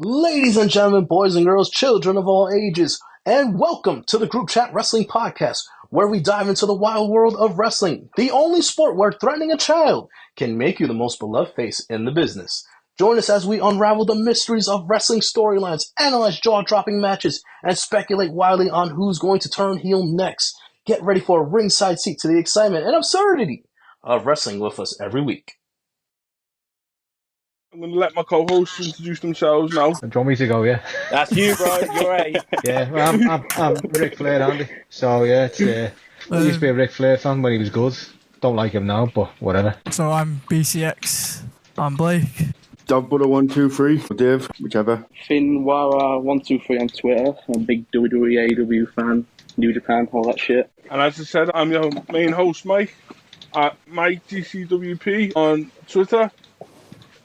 Ladies and gentlemen, boys and girls, children of all ages, and welcome to the Groupchat Wrestling Podcast, where we dive into the wild world of wrestling, the only sport where threatening a child can make you the most beloved face in the business. Join us as we unravel the mysteries of wrestling storylines, analyze jaw-dropping matches, and speculate wildly on who's going to turn heel next. Get ready for a ringside seat to the excitement and absurdity of wrestling with us every week. I'm going to let my co-hosts introduce themselves now. Do you want me to go, yeah? That's you, bro. You're right. Yeah, well, I'm Ric Flair, Andy. So, yeah, I used to be a Ric Flair fan when he was good. Don't like him now, but whatever. So I'm BCX. I'm Blake. Dogbutter123, Dave, whichever. Finwara123 on Twitter. I'm a big WWE AEW fan. New Japan, all that shit. And as I said, I'm your main host, Mike, at MikeGCWP on Twitter.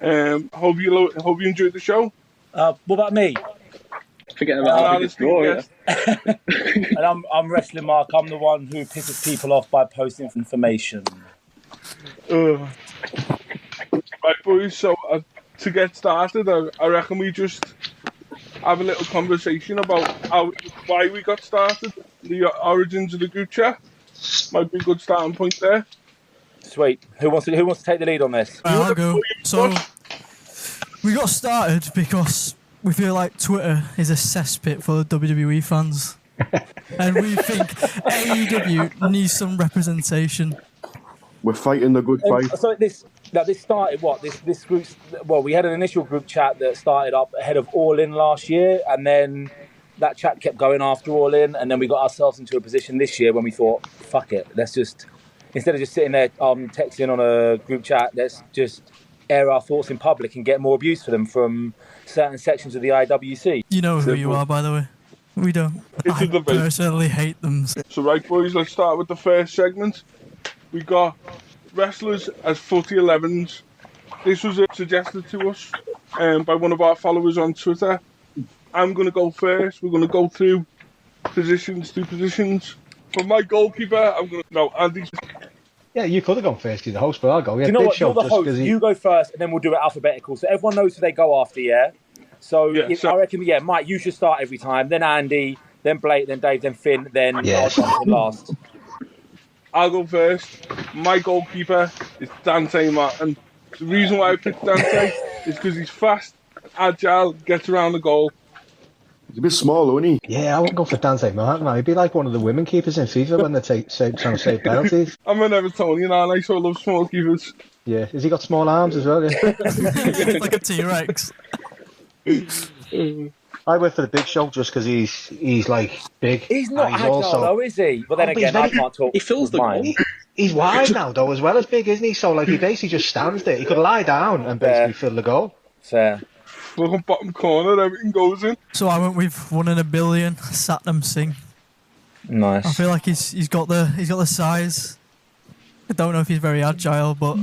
Hope you enjoyed the show. What about me? Forget about the draw, yeah. And I'm Wrestling Mark. I'm the one who pisses people off by posting information. Right, boys, so to get started, I reckon we just have a little conversation about why we got started, the origins of the group chat. Might be a good starting point there. Sweet. Who wants to take the lead on this? I'll go. So we got started because we feel like Twitter is a cesspit for WWE fans, and we think AEW needs some representation. We're fighting the good fight. So this started what? This group. Well, we had an initial group chat that started up ahead of All In last year, and then that chat kept going after All In, and then we got ourselves into a position this year when we thought, fuck it, let's just. Instead of just sitting there texting on a group chat, let's just air our thoughts in public and get more abuse for them from certain sections of the IWC. You know who you are, by the way. We don't. I personally hate them. So right, boys, let's start with the first segment. We got wrestlers as footy 11s. This was suggested to us by one of our followers on Twitter. I'm going to go first. We're going to go through positions to positions. For my goalkeeper, I'm going to... No, Andy... Yeah, you could have gone first, you're the host, but I'll go. Yeah, you know what? You're the host. You go first, and then we'll do it alphabetical, so everyone knows who they go after, yeah? So, I reckon, Mike, you should start every time, then Andy, then Blake, then Dave, then Finn, then I'll jump in last. I'll go first. My goalkeeper is Dante Martin. The reason why I picked Dante is because he's fast, agile, gets around the goal. He's a bit small, isn't he? Yeah, I wouldn't go for Dante Martin. He'd be like one of the women keepers in FIFA when they're trying to save penalties. I'm an Evertonian, aren't I? So I love small keepers. Yeah, has he got small arms as well? Yeah? Like a T-Rex. I went for the Big Show just because he's like big. He's not agile though, is he? But then again, I can't talk. He fills the goal. He's wide now though, as well as big, isn't he? So like he basically just stands there. He could lie down and basically fill the goal. Fair. Look on bottom corner, everything goes in. So I went with 1 in a billion, Satnam Singh. Nice. I feel like he's got the size. I don't know if he's very agile, but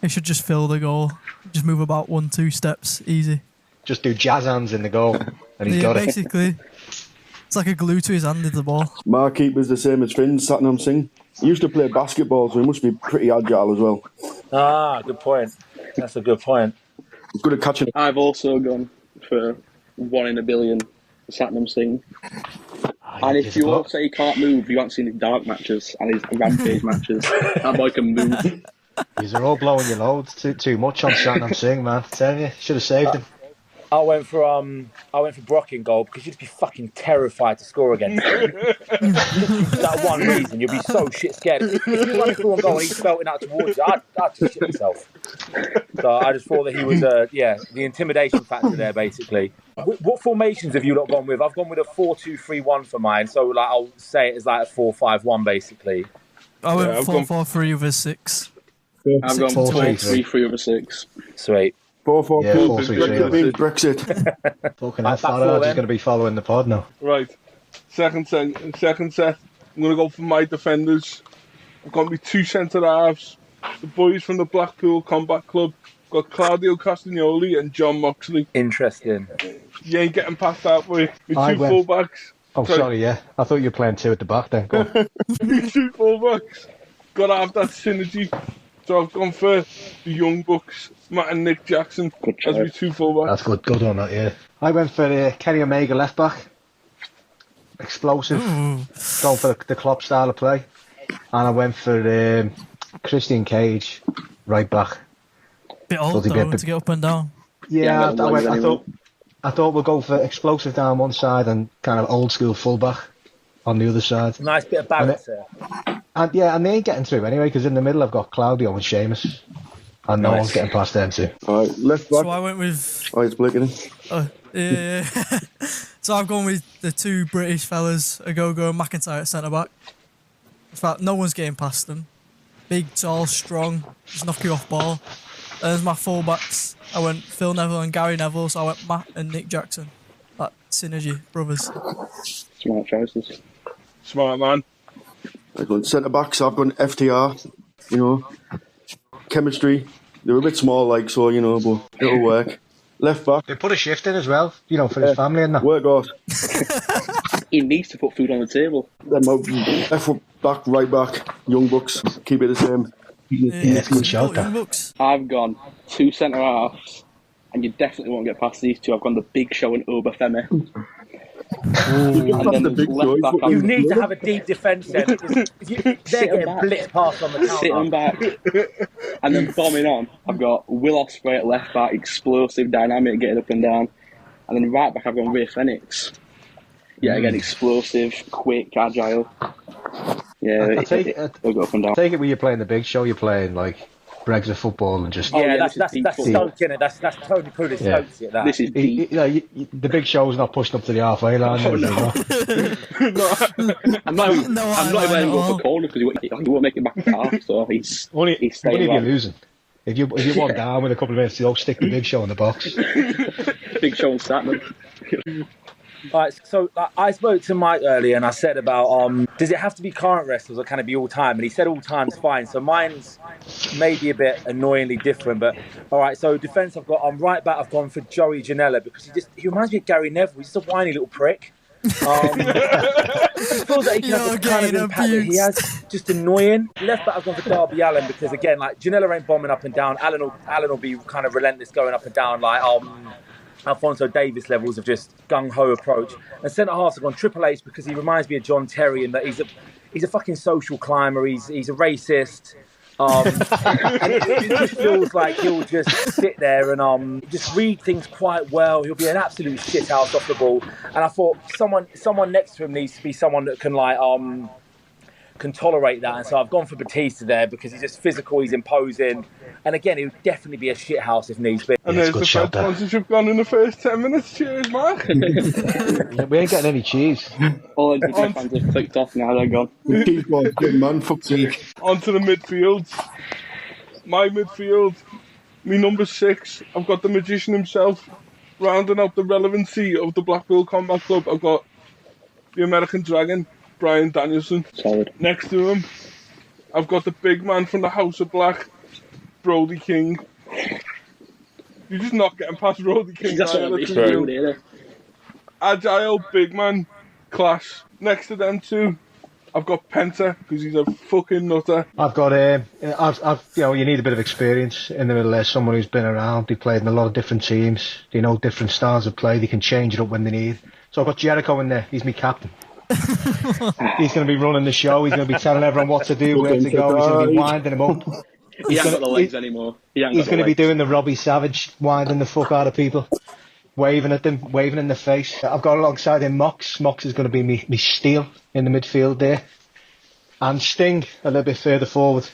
he should just fill the goal. Just move about 1-2 steps, easy. Just do jazz hands in the goal, and he's got it. Basically, it's like a glue to his hand in the ball. My keeper's the same as Finn, Satnam Singh. He used to play basketball, so he must be pretty agile as well. Ah, good point. That's a good point. He's good at catching. I've also gone for 1 in a billion, Satnam Singh. And if you all say he can't move, you haven't seen his dark matches and his rampage matches. That boy can move. These are all blowing your loads too much on Satnam Singh, man. I tell you, should have saved him. I went for Brock in goal because you'd be fucking terrified to score against him. That one reason, you'd be so shit scared. If you run through one goal and he's belting out towards you, I'd just shit myself. So I just thought that he was, the intimidation factor there, basically. What formations have you lot gone with? I've gone with a 4-2-3-1 for mine, so like I'll say it as like a 4-5-1 , basically. I went 4-4-3 with a 6. I've gone 4-3-3 with a 6. Sweet. 4-4-2. Brexit. Fucking that Farage is going to be following the pod now. Right. Second set. I'm going to go for my defenders. I've got me 2 centre halves. The boys from the Blackpool Combat Club. Got Claudio Castagnoli and John Moxley. Interesting. You ain't getting past that, boy. Me 2 fullbacks. Oh, sorry, yeah. I thought you were playing 2 at the back then. Go on. 2 fullbacks. Got to have that synergy. So I've gone for the Young Bucks, Matt and Nick Jackson, as my 2 fullbacks. That's good on that, yeah. I went for Kenny Omega left back. Explosive. Going for the Klopp style of play. And I went for Christian Cage right back. Bit old though, to get up and down. Yeah, I thought we'll go for explosive down one side and kind of old school fullback on the other side. Nice bit of balance there. And they ain't getting through anyway, because in the middle I've got Claudio and Sheamus. And no one's getting past them two. Alright, left back. So I went with... Oh, it's blinking. Yeah. So I've gone with the 2 British fellas, Agogo and McIntyre at centre-back. In fact, no one's getting past them. Big, tall, strong, just knock you off ball. There's my full-backs. I went Phil Neville and Gary Neville, so I went Matt and Nick Jackson. That synergy, brothers. Smart choices. Smart man. I've gone centre backs. I've gone FTR. You know, chemistry. They're a bit small, like, so, you know, but it'll work. Left back. They put a shift in as well, you know, for his family and that. Work out. He needs to put food on the table. Then left back, right back, Young Bucks. Keep it the same. Yeah, good shout, that. I've gone 2 centre halves, and you definitely won't get past these 2. I've gone the Big Show and Obafemi. And then the big left back, You need to have a deep defence then. They're getting blitzed past on the counter. Sitting back. And then bombing on, I've got Will Ospreay at left back, explosive, dynamic, getting up and down. And then right back, I've gone Ray Phoenix. Yeah, again, explosive, quick, agile. Yeah, they'll go up and down. Take it when you're playing the Big Show, you're playing like Brexit football and just... Yeah, that's Stoke, innit? That's Tony Pulis Stoke, that. This is deep. The Big Show's not pushing up to the halfway line. Oh, no. I'm not even letting him go for corner because he won't make it back to half, so he's staying if you're right. losing. If you want down with a couple of minutes, you'll stick the Big Show in the box. Big Show and Statman. Right, so I spoke to Mike earlier and I said about does it have to be current wrestlers or can it be all time? And he said all time's fine. So mine's maybe a bit annoyingly different, but all right. So defense, I've got right back. I've gone for Joey Janela because he reminds me of Gary Neville. He's just a whiny little prick. He feels like he can have the kind of impact that he has. Just annoying. Left back, I've gone for Darby Allin because again, like Janela ain't bombing up and down. Allen will be kind of relentless going up and down, like Alfonso Davis levels of just gung-ho approach. And centre halves have gone Triple H because he reminds me of John Terry in that he's a fucking social climber. He's a racist. And it just feels like he'll just sit there and just read things quite well. He'll be an absolute shithouse off the ball. And I thought someone next to him needs to be someone that can tolerate that. And so I've gone for Batista there because he's just physical, he's imposing. And again, he would definitely be a shithouse if needs be. And there's the Fed sponsorship gone in the first 10 minutes. Cheers, Mark. We ain't getting any cheese. All the fans have clicked off now, they're gone. Keep on, good man, fuck's sake. On to the midfield. My midfield, me number 6, I've got the magician himself. Rounding out the relevancy of the Blackpool Combat Club, I've got the American Dragon, Bryan Danielson. Solid. Next to him, I've got the big man from the House of Black, Brody King. You're just not getting past Brody King. That's what I'm saying. Agile, big man, class. Next to them two, I've got Penta because he's a fucking nutter. I've got you need a bit of experience in the middle there. Someone who's been around. They played in a lot of different teams. They know different styles of play. They can change it up when they need. So I've got Jericho in there. He's my captain. He's going to be running the show. He's going to be telling everyone what to do, where to go. He's going to be winding them up. He ain't got the legs anymore. He's going to be doing the Robbie Savage, winding the fuck out of people, waving at them, waving in the face. I've got alongside him Mox. Mox is going to be me steel in the midfield there. And Sting a little bit further forward,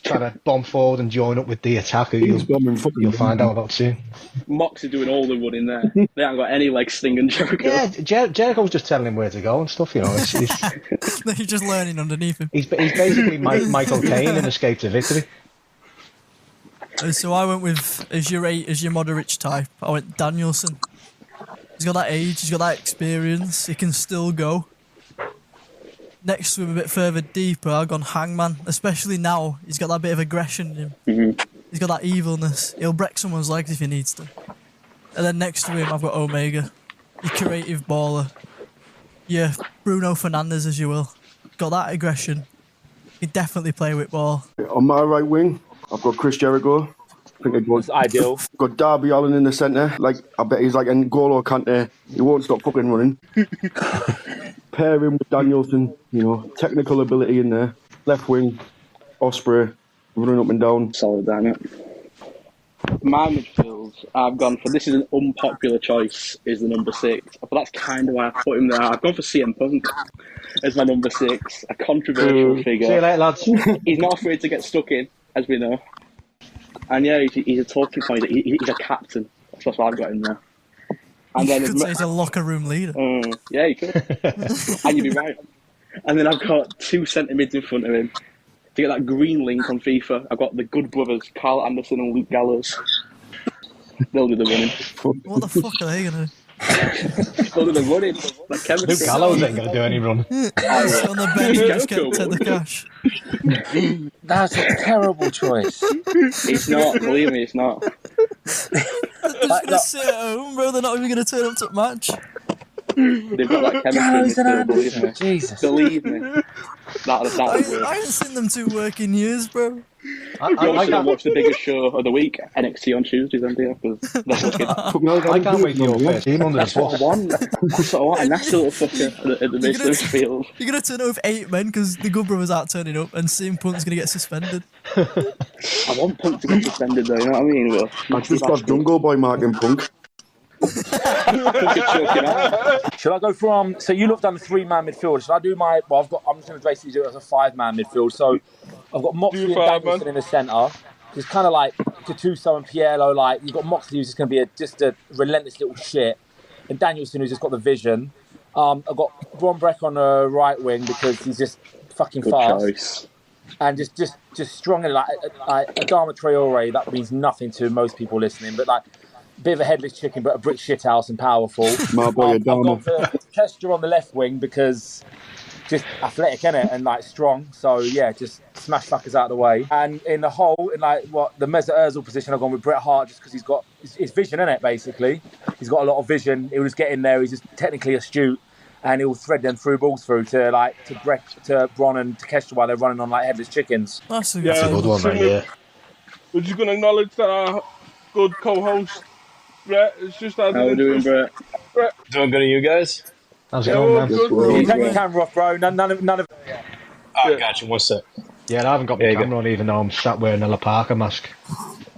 trying to bomb forward and join up with the attacker. You'll find out about soon. Mox is doing all the running there. They haven't got any like Sting and Jericho. Yeah, Jericho's just telling him where to go and stuff, you know. He's just learning underneath him. He's basically Michael Caine in Escape to Victory. So I went with, as your Modric type, I went Danielson. He's got that age, he's got that experience, he can still go. Next to him, a bit further deeper, I've gone Hangman, especially now. He's got that bit of aggression in him. Mm-hmm. He's got that evilness. He'll break someone's legs if he needs to. And then next to him, I've got Omega. Your creative baller. Your Bruno Fernandes, as you will. Got that aggression. He definitely play with ball. On my right wing, I've got Chris Jericho. I think I'd That's ideal. got Darby Allin in the centre. Like, I bet he's like N'Golo Kante. He won't stop fucking running. Pair him with Danielson, you know, technical ability in there. Left wing, Ospreay, running up and down. Solid, damn it. My midfield, I've gone for, this is an unpopular choice, is the number 6. But that's kind of why I put him there. I've gone for CM Punk as my number 6. A controversial figure. See you later, lads. He's not afraid to get stuck in, as we know. And yeah, he's a talking point. He's a captain. That's why I've got him there. And then You could say he's a locker room leader. yeah, you could. And you'd be right. And then I've got 2 centre mids in front of him. To get that green link on FIFA, I've got the good brothers, Carl Anderson and Luke Gallows. They'll do the running. What the fuck are they gonna do? They'll do the running. Like chemistry. Luke Gallows ain't going to do any run. Sit on the bench and just take the cash. That's a terrible choice. It's not, believe me, it's not. They're just gonna sit at home, bro. They're not even gonna turn up to the match. They've got that chemistry in this, believe me. Jesus. Believe me. That would I work. haven't seen them two work in years, bro. I I can't watch the biggest show of the week, NXT on Tuesdays, and I can't wait for your first team under the that's what I bus. want. That's what I want. A nasty little fucker at the base of the field. You're gonna turn up with 8 men because the Good Brothers aren't turning up, and CM Punk's gonna get suspended. I want Punk to get suspended, though. You know what I mean? Well, I just got Jungle Boy marking Punk. Should I go from? So you looked done a 3-man midfield. Should I do my? Well, I'm just going to basically do it as a 5-man midfield. So I've got Moxley and Danielson in the centre. It's kind of like Gattuso and Piero. Like you've got Moxley, who's just going to be just a relentless little shit, and Danielson, who's just got the vision. I've got Bron Breck on the right wing because he's just fucking Good fast. choice. And just strong and like Adama Traore. That means nothing to most people listening, but like. Bit of a headless chicken, but a brick shithouse and powerful. My boy, I've Adama. gone for Kester on the left wing because just athletic, innit? And like strong. So yeah, just smash fuckers out of the way. And in the hole, in like the Mesut Ozil position, I've gone with Bret Hart just because he's got his vision, innit? Basically, he's got a lot of vision. He'll just get in there. He's just technically astute, and he'll thread them through balls through to Bret, to Bron and to Kester while they're running on like headless chickens. That's a Yeah. good Good one, right? Yeah. We're just going to acknowledge that our good co-host, Bret, is just added How we doing, Bret? Doing good to you guys? How's it Yeah, going, well, man? good, Well, bro. You take your camera off, bro. None of. I got you. One sec. Yeah, I haven't got my There you go. camera on even though I'm sat wearing a La Parker mask.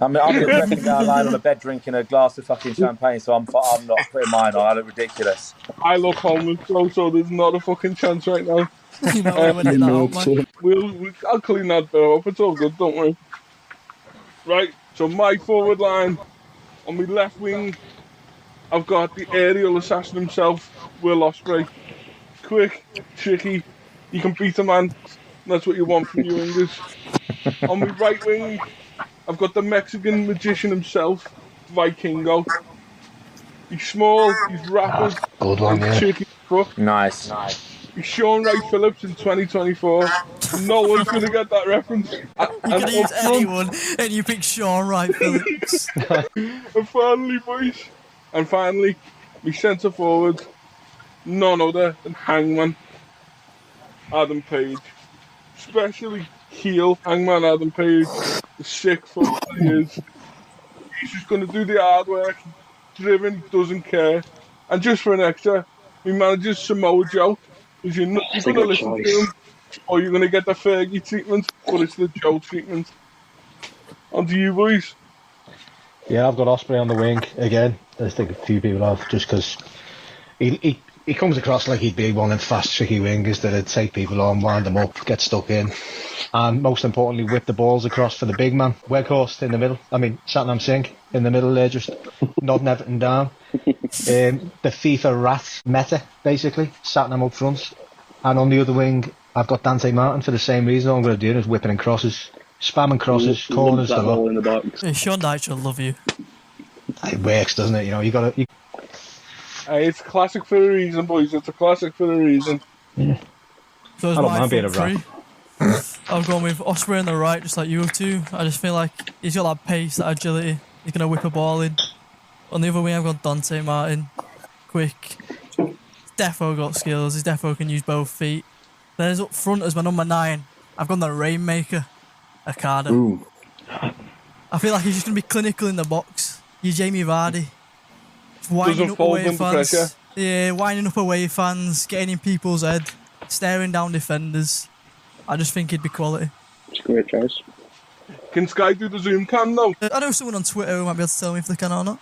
I'm the depressing guy lying on a bed drinking a glass of fucking champagne, so I'm not putting mine on. I look ridiculous. I look homeless, bro, so there's not a fucking chance right now. You know, when I that out, man. I'll clean that bit up. It's all good, don't worry. Right, so my forward line, on my left wing, I've got the aerial assassin himself, Will Ospreay. Quick, tricky, you can beat a man. That's what you want from your wingers. On my right wing, I've got the Mexican magician himself, Vikingo. He's small, he's rapid, Good one, he's yeah. tricky as fuck. Nice. He's Sean Wright Phillips in 2024. No one's going to get that reference. You could use anyone, and you pick Sean Wright Phillips. And finally, my centre forward, none other than Hangman Adam Page. Especially heel Hangman Adam Page, the sick fuck he is. He's just going to do the hard work, driven, he doesn't care. And just for an extra, my manager's Samoa Joe, because you're not That's a going to good listen choice. to him, or you're going to get the Fergie treatment, but it's the Joe treatment. On to you boys. Yeah, I've got Ospreay on the wing again. I think a few people have, just because he comes across like he'd be one of them fast, tricky wingers that'd take people on, wind them up, get stuck in, and most importantly, whip the balls across for the big man. Weghorst in the middle. I mean, Satnam Singh in the middle there, just nodding everything down. The FIFA rat meta, basically. Satnam up front. And on the other wing, I've got Dante Martin for the same reason. All I'm going to do is whipping and crosses. Spamming crosses, corners, that the hole lot. in the box. Yeah, Sean Dyche will love you. It works, doesn't it? You know, you got to. Hey, it's a classic for a reason, boys. It's a classic for a reason. So it's I don't my mind being a front three. I've gone with Ospreay on the right, just like you have two. I just feel like he's got that pace, that agility. He's going to whip a ball in. On the other wing, I've got Dante Martin. Quick. He's defo got skills. He's defo can use both feet. Then as up front as my number 9, I've gone the Rainmaker, Okada. Ooh. I feel like he's just going to be clinical in the box. You're Jamie Vardy. Winding Doesn't up fold away under fans. pressure. Yeah, winding up away fans, getting in people's head, staring down defenders. I just think he'd be quality. It's a great choice. Can Sky do the Zoom cam though? I know someone on Twitter who might be able to tell me if they can or not.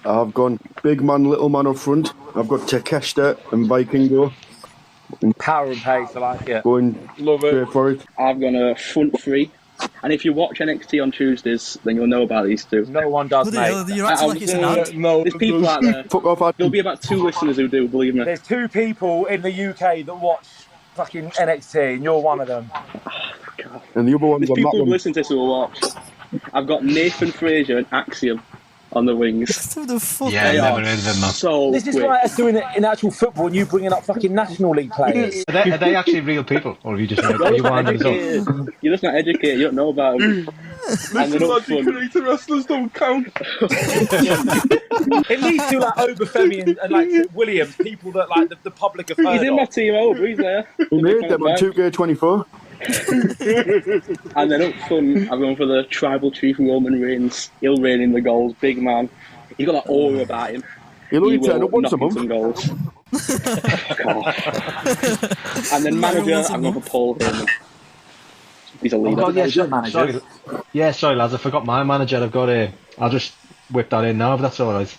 I've gone big man, little man up front. I've got Takeshita and Vikingo Power and pace, I like it. going Love it. straight for it. I've gone a front three. And if you watch NXT on Tuesdays, then you'll know about these two. No one does, Bloody hell, mate. you're acting like it's an ad. No, There's people out there. Fuck off, Adam. There'll be about 2 listeners who do, believe me. There's 2 people in the UK that watch fucking NXT, and you're one of them. And the other ones There's I'm people not who one. listen to this who will watch. I've got Nathan Fraser and Axiom on the wings. Who the fuck Yeah, They never are heard of them, man. so This is quick. like us doing it in actual football, and you bringing up fucking National League players. Are they actually real people, or have you just are you winding us up? You're just not educated. You don't know about them. And they're not Mythology fun. creator wrestlers don't count. It leads to like Obafemi and like Williams, people that like the public have heard He's in my of. team over. He's there. We made them on 2K24. And then up front, I've gone for the tribal chief Roman Reigns. He'll reign in the goals. Big man. He's got that aura about him. He'll only He turn will up once a knock in month. some goals. And then manager, Once a I'm going for Paul Heyman. He's a Oh, leader. God, yeah, Your manager. sorry, lads, I forgot my manager. I've got I'll just whip that in now, if that's all right.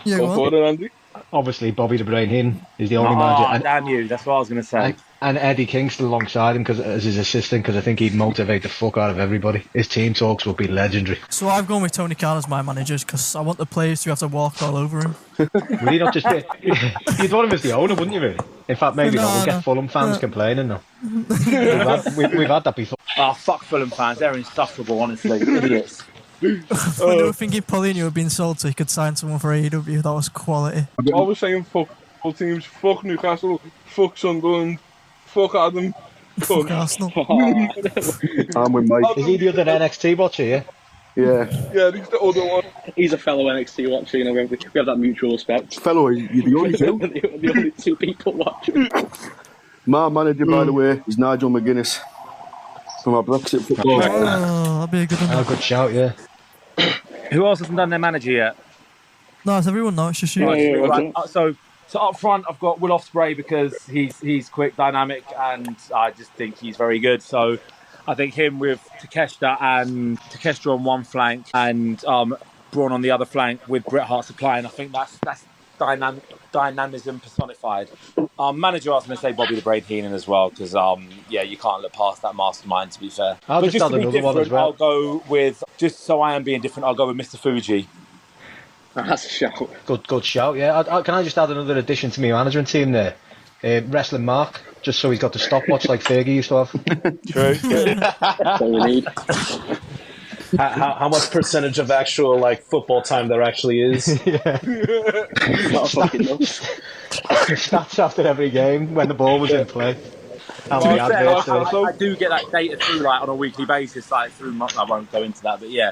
Yeah, Go go for on. it, Andy. Obviously, Bobby the Brain Hinn is the only Oh, manager. damn you. That's what I was going to say. And Eddie Kingston alongside him as his assistant, because I think he'd motivate the fuck out of everybody. His team talks would be legendary. So I've gone with Tony Khan as my manager because I want the players to have to walk all over him. Would he not just be... You'd want him as the owner, wouldn't you, really? In fact, maybe not. We'll No. get Fulham fans complaining now. We've had that before. Oh, fuck Fulham fans. They're insufferable, honestly. Idiots. When they were thinking Paulinho had been sold so he could sign someone for AEW, that was quality. I was saying fuck all teams, fuck Newcastle, fuck Sunderland, fuck Adam, Fuck fuck. Arsenal. I'm with Mike. Is he the other NXT watcher, yeah? Yeah. Yeah, he's the other one. He's a fellow NXT watcher. You know, we have that mutual respect. Fellow, you're the only two. the only 2 people watching. My manager, by the way, is Nigel McGuinness from our Brexit football. Oh, that'd be a good one. Oh, good shout, yeah. Who else hasn't done their manager yet? No, it's everyone now. It's just you. Yeah, Right, so up front, I've got Will Ospreay because he's quick, dynamic, and I just think he's very good. So I think him with Takeshita on one flank and Braun on the other flank with Bret Hart supplying. I think that's dynamism personified. Manager, I was going to say Bobby the Brain Heenan as well because you can't look past that mastermind. To be fair, I'll but just just add to be another one different, as well. I'll go with just so I am being different. I'll go with Mr. Fuji. That's a shout. Good shout, yeah. Can I just add another addition to my management team there? Wrestling Mark, just so he's got the stopwatch like Fergie used to have. True. That's all we need. How much percentage of actual like football time there actually is? Not fucking nuts. Stats after every game when the ball was in play. How many To be fair, adverts there was. I do get that data through like on a weekly basis, like through month. I won't go into that, but yeah,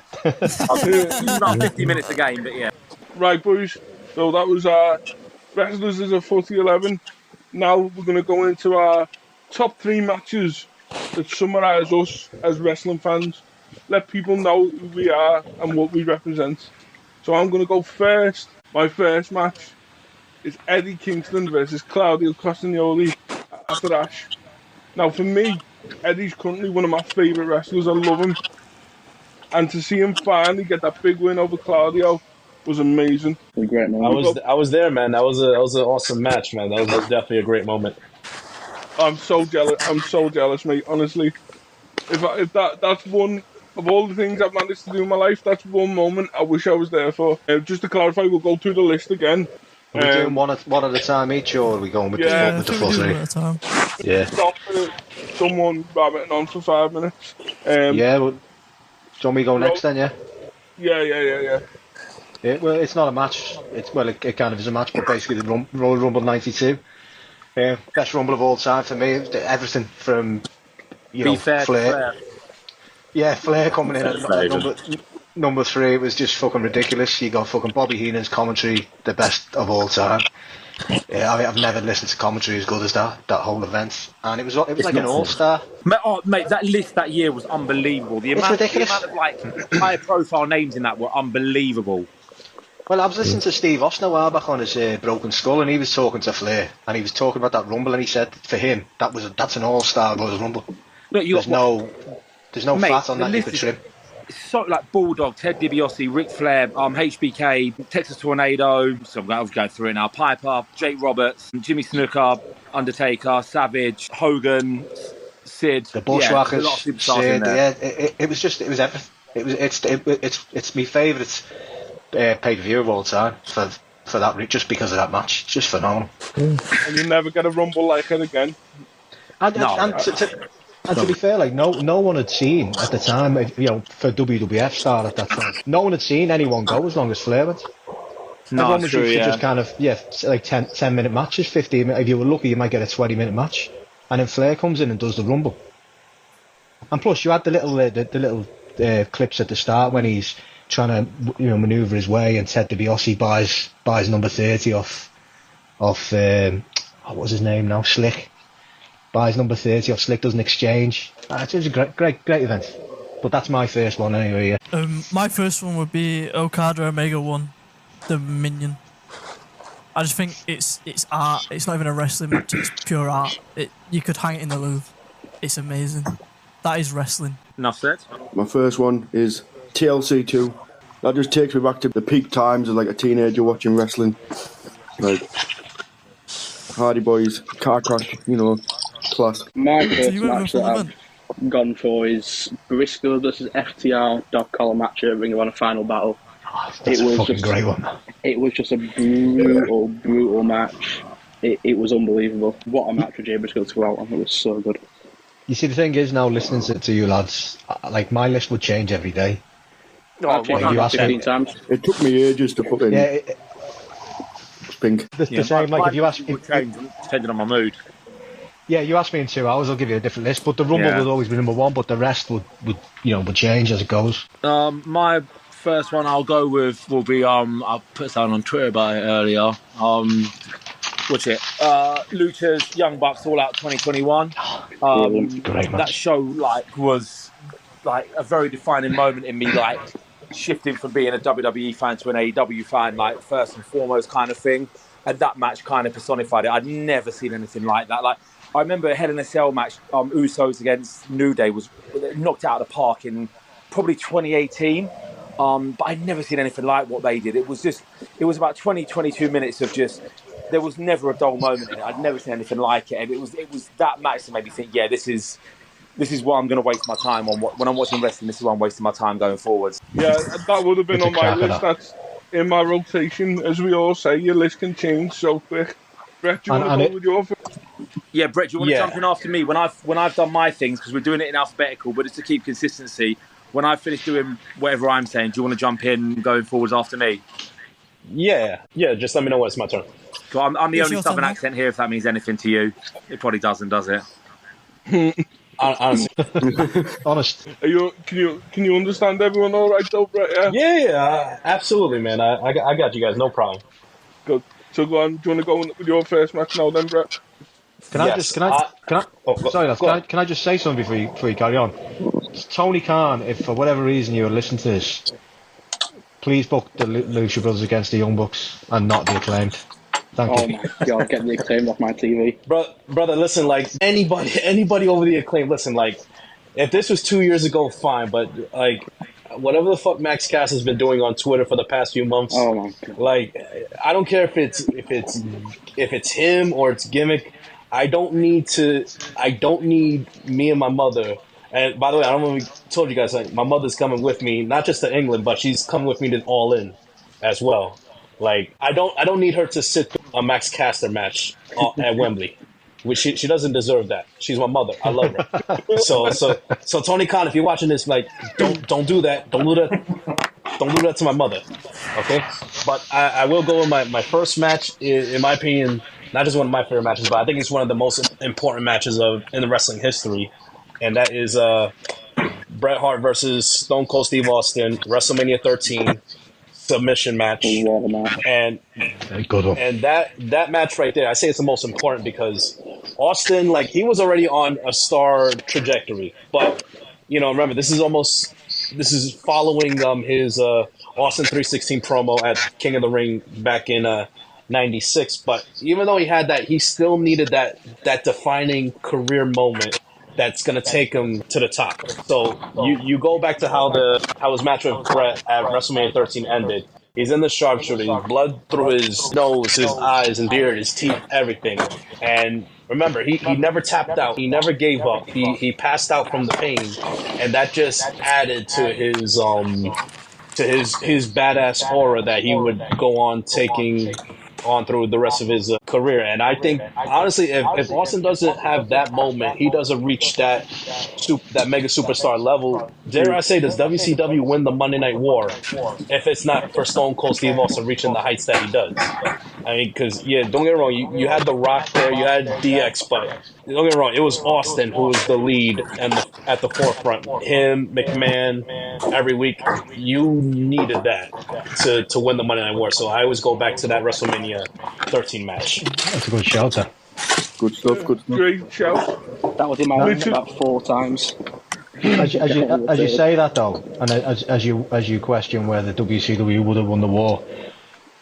I'll do about 50 minutes a game. But yeah, Right, boys. So that was our wrestlers as a 40-11. Now we're going to go into our top 3 matches that summarise us as wrestling fans. Let people know who we are and what we represent. So I'm going to go first. My first match is Eddie Kingston versus Claudio Castagnoli after Ash. Now for me, Eddie's currently one of my favourite wrestlers. I love him. And to see him finally get that big win over Claudio was amazing. A great moment. I was there, man. That was an awesome match, man. That was definitely a great moment. I'm so jealous, mate. Honestly, if that's one of all the things I've managed to do in my life, that's one moment I wish I was there for. Just to clarify, we'll go through the list again. Are we doing one at a time each, or are we going with Yeah, the I full think we do three? one at a time. Yeah. Stop someone rabbiting on for 5 minutes. Yeah, well, do you want me to go next then, yeah? Yeah. Yeah, well, it's not a match. It kind of is a match, but basically the Royal Rumble #92. Best Rumble of all time for me. Everything from, be fair to Flair. Yeah, Flair coming in at number 3 was just fucking ridiculous. You got fucking Bobby Heenan's commentary, the best of all time. Yeah, I've never listened to commentary as good as that whole event, and it was like an all-star. Mate, that list that year was unbelievable. The It's amount ridiculous. of like high-profile names in that were unbelievable. Well, I was listening to Steve Austin a while back on his Broken Skull, and he was talking to Flair, and he was talking about that Rumble, and he said for him that's an all-star Royal Rumble. Look, There's no fat on that you could trim. So like Bulldog, Ted DiBiase, Ric Flair, HBK, Texas Tornado. So I'm going through it now. Piper, Jake Roberts, Jimmy Snuka, Undertaker, Savage, Hogan, Sid, the Bushwhackers, a lot of superstars in there. Yeah, it was everything. It's my favourite pay-per-view of all time for that, just because of that match. It's just phenomenal. And you never get a Rumble like it again. And to be fair, like no one had seen at the time, for WWF start at that time, no one had seen anyone go as long as Flair went. Everyone was used to just kind of like 10-minute matches, 15 minutes. If you were lucky, you might get a 20-minute match, and then Flair comes in and does the Rumble. And plus, you had the little clips at the start when he's trying to maneuver his way, and Ted DiBiase buys number 30 off what was his name now, Slick. Buys number 30 off Slick, does an exchange. It was a great event. But that's my first one anyway, yeah. My first one would be Okada Omega 1, the Minion. I just think it's art. It's not even a wrestling match, it's pure art. You could hang it in the Louvre. It's amazing. That is wrestling. Enough said. My first one is TLC 2. That just takes me back to the peak times of like a teenager watching wrestling. Like Hardy Boys, car crash, class. My first match that I've gone for is Briscoe versus FTR dog collar match at Ring of Honor Final Battle. That's a fucking great one. It was just a brutal match. It was unbelievable. What a match for Jay Briscoe to go out on. It was so good. You see, the thing is now, listening to you lads, like my list would change every day. I've changed it 15 times. It took me ages to fucking think. The same, like if you ask me, depending on my mood. Yeah, you ask me in 2 hours, I'll give you a different list. But the Rumble would always be number 1, but the rest would change as it goes. My first one I'll go with will be I put something on Twitter about it earlier. What's it? Lucha's Young Bucks All Out 2021. Great match. That show was a very defining moment in me, shifting from being a WWE fan to an AEW fan, first and foremost kind of thing. And that match kind of personified it. I'd never seen anything like that. I remember a Hell in a Cell match, Usos against New Day, was knocked out of the park in probably 2018. But I'd never seen anything like what they did. It was about 22 minutes of just, there was never a dull moment in it. I'd never seen anything like it. And it was that match that made me think, this is what I'm going to waste my time on. When I'm watching wrestling, this is what I'm wasting my time going forwards. Yeah, that would have been on my list. That's in my rotation. As we all say, your list can change so quick. Brett, do you want to go with your first? Yeah, Brett, do you want to jump in after me? When I've done my things, because we're doing it in alphabetical, but it's to keep consistency. When I finish doing whatever I'm saying, do you want to jump in going forwards after me? Yeah, just let me know when it's my turn. I'm the only Southern accent here, if that means anything to you. It probably doesn't, does it? Honestly. Honest. Can you understand everyone all right though, Brett? Yeah, absolutely, man. I got you guys, no problem. Good. So go on. Do you want to go with your first match now, then, Brett? Can I just say something before you carry on? Tony Khan, if for whatever reason you were listening to this, please book the Lucha Brothers against the Young Bucks and not the Acclaimed. Thank you. Oh my god, get the Acclaimed off my TV. Brother, listen, anybody over the Acclaimed, listen, if this was 2 years ago, fine, but whatever the fuck Max Cass has been doing on Twitter for the past few months, oh my god. I don't care if it's him or it's gimmick. I don't need me and my mother. And by the way, I don't know if we told you guys, my mother's coming with me, not just to England, but she's coming with me to All In as well. I don't need her to sit through a Max Caster match at Wembley. Which she doesn't deserve that. She's my mother. I love her. So Tony Khan, if you're watching this, don't do that. Don't do that to my mother. Okay? But I will go with my first match, in my opinion, not just one of my favorite matches, but I think it's one of the most important matches in the wrestling history. And that is Bret Hart versus Stone Cold Steve Austin, WrestleMania 13. submission match. What a match. And Very good one. and that match right there, I say it's the most important because Austin, like, he was already on a star trajectory. But, remember, this is following his Austin 316 promo at King of the Ring back in 96. But even though he had that, he still needed that defining career moment that's going to take him to the top. So you go back to how his match with Bret at WrestleMania 13 ended. He's in the sharpshooter, he's blood through his nose, his eyes and beard, his teeth, everything. And remember, he never tapped out. He never gave up. He passed out from the pain, and that just added to his badass aura that he would go on taking on through the rest of his career. And I think, honestly, if Austin doesn't have that moment, he doesn't reach that mega superstar level. Dare I say, does WCW win the Monday Night War if it's not for Stone Cold Steve Austin reaching the heights that he does? I mean, because, don't get me wrong, you had The Rock there, you had DX, but don't get me wrong, it was Austin who was the lead and at the forefront. Him, McMahon, every week, you needed that to win the Monday Night War. So I always go back to that WrestleMania 13 match. That's a good shout, sir. Good stuff. Great shout. That was in my mind about 4 times. As you say that though, and as you question whether WCW would have won the war,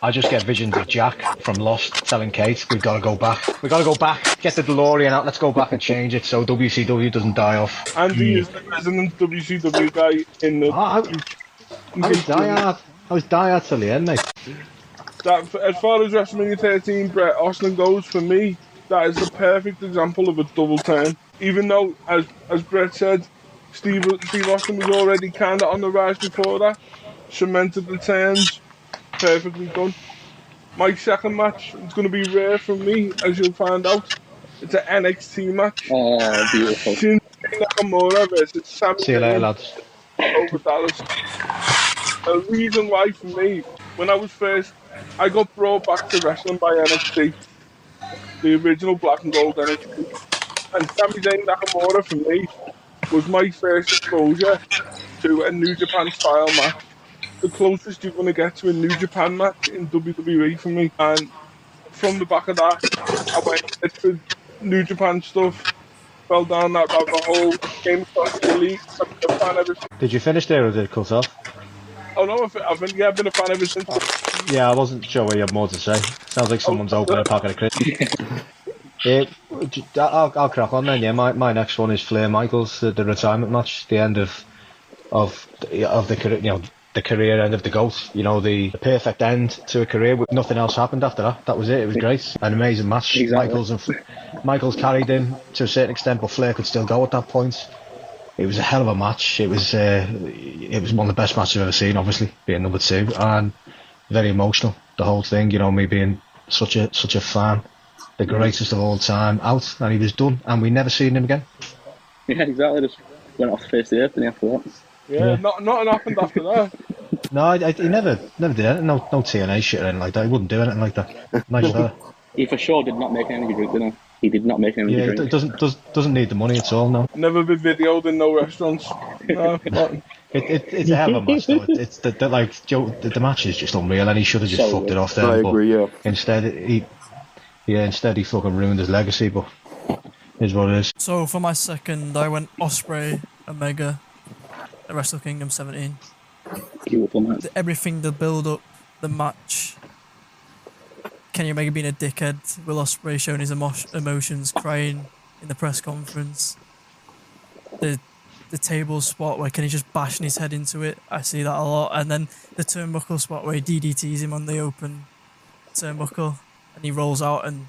I just get visions of Jack from Lost telling Kate, "We've got to go back. We've got to go back. Get the DeLorean out. Let's go back and change it so WCW doesn't die off." Andy is the resident WCW guy in the. I was diehard till the end, mate. That, as far as WrestleMania 13 Bret Austin goes, for me, that is the perfect example of a double turn. Even though, as Bret said, Steve Austin was already kind of on the rise before that, cemented the turns, perfectly done. My second match is going to be rare from me, as you'll find out. It's an NXT match. Oh, beautiful. Shinsuke Nakamura versus Sami See you later, Zayn lads. over Dallas. The reason why, for me, when I got brought back to wrestling by NXT, the original black and gold NXT, and Sami Zayn Nakamura, for me, was my first exposure to a New Japan style match. The closest you're going to get to a New Japan match in WWE for me. And from the back of that, I went into New Japan stuff, fell down that rabbit hole, came across the elite, I've been a fan ever since. Did you finish there or did it cut off? Oh no, I've been a fan ever since. Yeah, I wasn't sure whether you had more to say. Sounds like someone's opening a packet of crisps. I'll crack on then. Yeah, my next one is Flair Michaels, the retirement match, the end of the career, the career end of the GOAT. The perfect end to a career. Nothing else happened after that. That was it. It was great, an amazing match. Exactly. Michaels carried him to a certain extent, but Flair could still go at that point. It was a hell of a match. It was one of the best matches I've ever seen. Obviously, being number 2, and very emotional. The whole thing, me being such a fan. The greatest of all time out, and he was done, and we never seen him again. Yeah, exactly. Just went off the face of the earth after that. Yeah, nothing happened after that. No, he never did anything. No TNA shit or anything like that. He wouldn't do anything like that. Nice fella. He for sure did not make an energy drink, did he? He did not make an energy drink. Doesn't need the money at all. No. Never been videoed in no restaurants. No, It's a hell of a match though. It's the match is just unreal, and he should have just fucked it off there. I agree. Yeah. Instead he fucking ruined his legacy, but is what it is. So for my second, I went Ospreay, Omega, at Wrestle Kingdom 17. Beautiful match. Everything, the build up, the match. Kenny Omega being a dickhead, Will Ospreay showing his emotions, crying in the press conference. The table spot where Kenny just bashing his head into it, I see that a lot. And then the turnbuckle spot where he DDTs him on the open turnbuckle, and he rolls out, and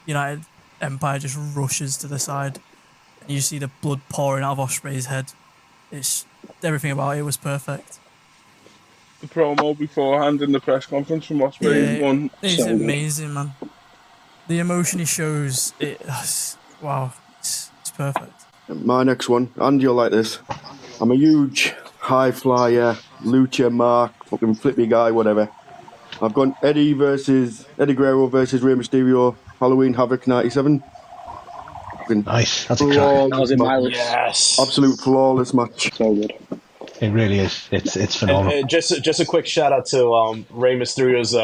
United Empire just rushes to the side, and you see the blood pouring out of Ospreay's head. It's everything about it was perfect. the promo beforehand in the press conference from Ospreay is one. It's amazing, man. The emotion he shows, wow, it's perfect. My next one, and you'll like this. I'm a huge high flyer, lucha mark, fucking flippy guy, whatever. I've gone Eddie Guerrero versus Rey Mysterio, Halloween Havoc 97. Nice, that's a crack. That was in my list. Yes. Absolute flawless match. So good. It really is. It's phenomenal. And just a quick shout out to Rey Mysterio's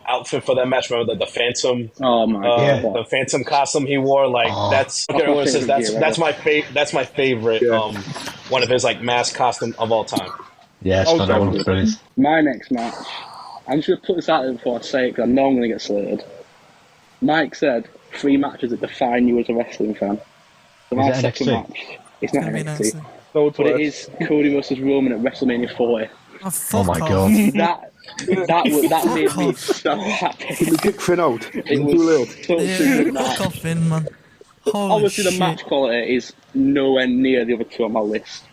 outfit for that match. Remember the Phantom? Oh my god! The Phantom costume he wore. Like that's my favorite. One of his like mask costume of all time. Yeah, it's phenomenal. Brilliant. My next match. I'm just gonna put this out there before I say it because I know I'm gonna get slated. Mike said 3 matches that define you as a wrestling fan. So my second match. It's not NXT. But it is Cody versus Roman at WrestleMania 40. Oh my god. That made me so happy. Can we kick Finn out? It was such a good Fuck off, Finn, man. Holy Obviously, shit. the match quality is nowhere near the other 2 on my list.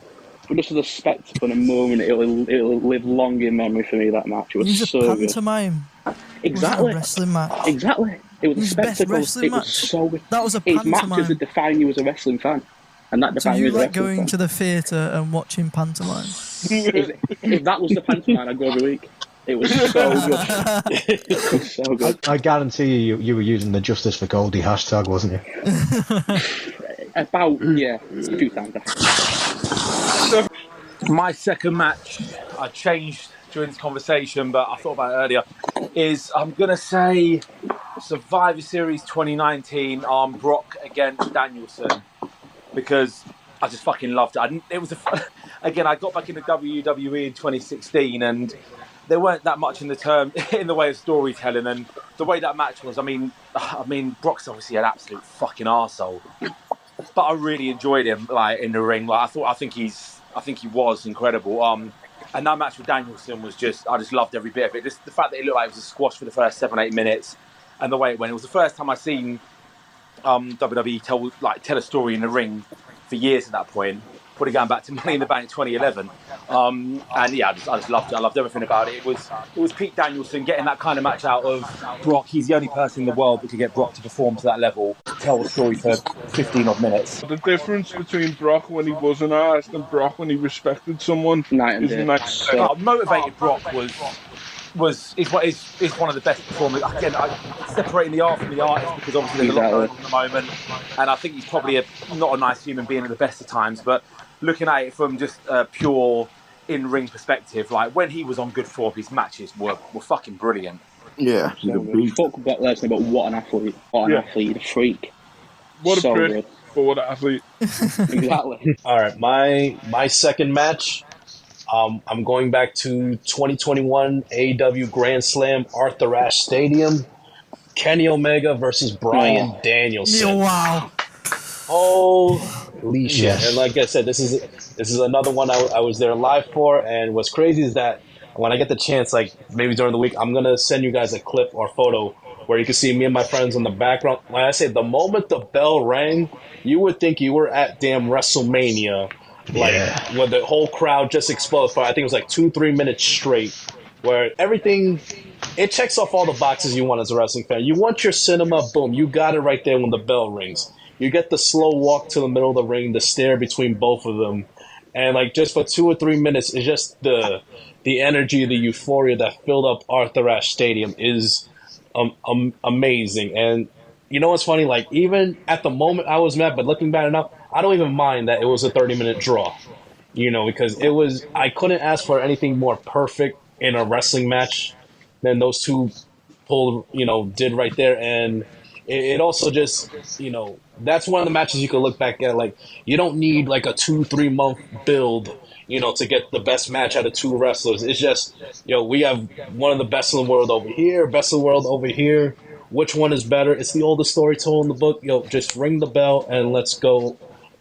But just as a spectacle and a moment, it'll live long in memory for me, that match. It was so good. Pantomime. Exactly. It was a wrestling match. Exactly. It was a His best spectacle. wrestling It was match. so good. That was a It's matches pantomime. that define you as a wrestling fan. And that So defines you me as a like wrestling going fan. to the theatre and watching pantomime? If that was the pantomime, I'd go every week. It was so good. It was so good. I guarantee you were using the Justice for Goldie hashtag, wasn't you? About, yeah, a few times. My second match, I changed during this conversation, but I thought about it earlier, is I'm going to say Survivor Series 2019, Brock against Danielson, because I just fucking loved it. Again, I got back into WWE in 2016, and there weren't that much in the way of storytelling, and the way that match was. I mean, Brock's obviously an absolute fucking arsehole, but I really enjoyed him like in the ring. Like I think he was incredible. And that match with Danielson was I just loved every bit of it. Just the fact that it looked like it was a squash for the first 7-8 minutes, and the way it went. It was the first time I seen WWE tell a story in the ring for years at that point. Probably going back to Money in the Bank 2011, and yeah, I just loved it. I loved everything about it. It was Pete Danielson getting that kind of match out of Brock. He's the only person in the world that could get Brock to perform to that level, tell a story for 15 odd minutes. The difference between Brock when he was an artist and Brock when he respected someone Night and is day. nice. Motivated Brock is one of the best performers. Again, separating the art from the artist, because obviously there's a lot going on at the moment, and I think he's probably not a nice human being at the best of times, but looking at it from just a pure in-ring perspective, like when he was on good form, his matches were fucking brilliant. Yeah. Fuck Brock Lesnar, but what an athlete. What an athlete, a freak. What so a prick, good. but what an athlete. Exactly. All right, my second match. I'm going back to 2021 AEW Grand Slam, Arthur Ashe Stadium. Kenny Omega versus Bryan Danielson. Wow. Holy shit! Yes. And like I said, this is another one I was there live for. And what's crazy is that when I get the chance, like maybe during the week, I'm gonna send you guys a clip or photo where you can see me and my friends in the background. When I say the moment the bell rang, you would think you were at damn WrestleMania. Like when the whole crowd just exploded for I think it was like 2-3 minutes straight, where everything it checks off all the boxes you want as a wrestling fan. You want your cinema, boom, you got it right there when the bell rings. You get the slow walk to the middle of the ring, the stare between both of them, and like just for 2 or 3 minutes, it's just the energy, the euphoria that filled up Arthur Ashe Stadium is amazing. And you know what's funny? Like even at the moment I was mad, but looking back now, I don't even mind that it was a 30-minute draw. You know, because I couldn't ask for anything more perfect in a wrestling match than those two did right there. And it also just, that's one of the matches you can look back at. Like, you don't need like a 2-3 month build, to get the best match out of two wrestlers. It's just, we have one of the best in the world over here, best in the world over here. Which one is better? It's the oldest story told in the book. Just ring the bell and let's go.